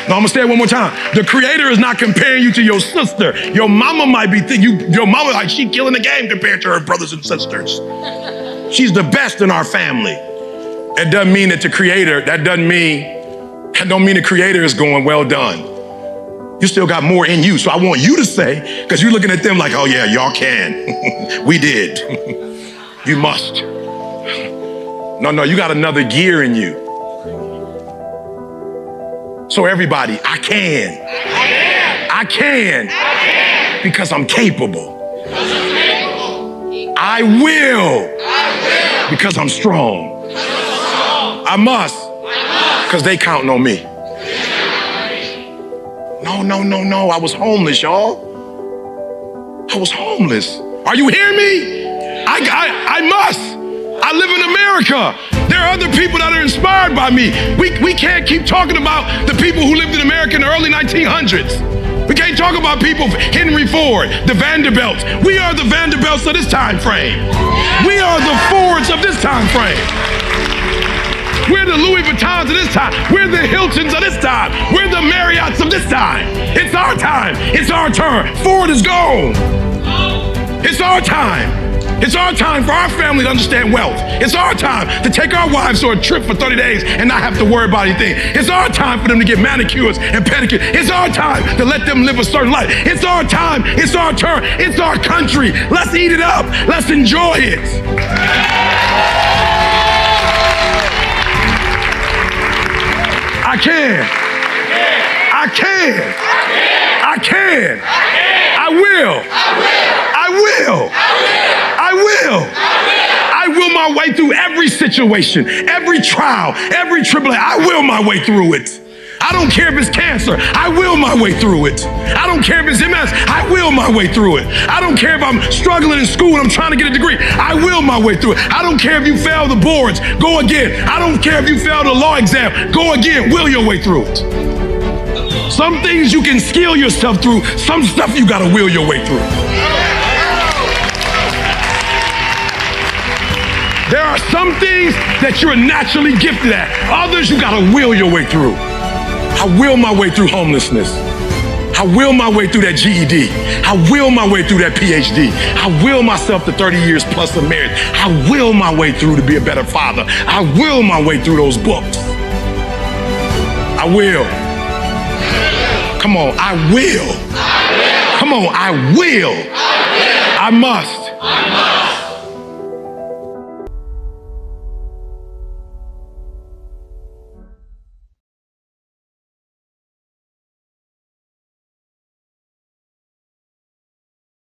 No, I'm gonna say it one more time. The Creator is not comparing you to your sister. Your mama might be thinking, your mama like she killing the game compared to her brothers and sisters. She's the best in our family. That doesn't mean that the Creator, that don't mean the Creator is going, well done. You still got more in you. So I want you to say, because you're looking at them like, oh yeah, y'all can. We did. You must. No, you got another gear in you. So everybody, I can. I can. Because I'm capable. I will. Because I'm strong. I must. Because they counting on me. No. I was homeless, y'all. I was homeless. Are you hearing me? I must. I live in America. There are other people that are inspired by me. We can't keep talking about the people who lived in America in the early 1900s. We can't talk about people, Henry Ford, the Vanderbilts. We are the Vanderbilts of this time frame. We are the Fords of this time frame. We're the Louis Vuittons of this time. We're the Hiltons of this time. We're the Marriotts of this time. It's our time. It's our turn. Ford is gone. It's our time. It's our time for our family to understand wealth. It's our time to take our wives on a trip for 30 days and not have to worry about anything. It's our time for them to get manicures and pedicures. It's our time to let them live a certain life. It's our time. It's our turn. It's our country. Let's eat it up. Let's enjoy it. I can. I can. I can. I will. I will. I will. I will my way through every situation, every trial, every tribulation. I will my way through it. I don't care if it's cancer. I will my way through it. I don't care if it's MS. I will my way through it. I don't care if I'm struggling in school and I'm trying to get a degree. I will my way through it. I don't care if you fail the boards. Go again. I don't care if you fail the law exam. Go again. Will your way through it. Some things you can skill yourself through. Some stuff you got to will your way through. There are some things that you're naturally gifted at. Others you got to will your way through. I will my way through homelessness. I will my way through that GED. I will my way through that PhD. I will myself to 30 years plus of marriage. I will my way through to be a better father. I will my way through those books. I will. Come on, I will. Come on, I will. I must.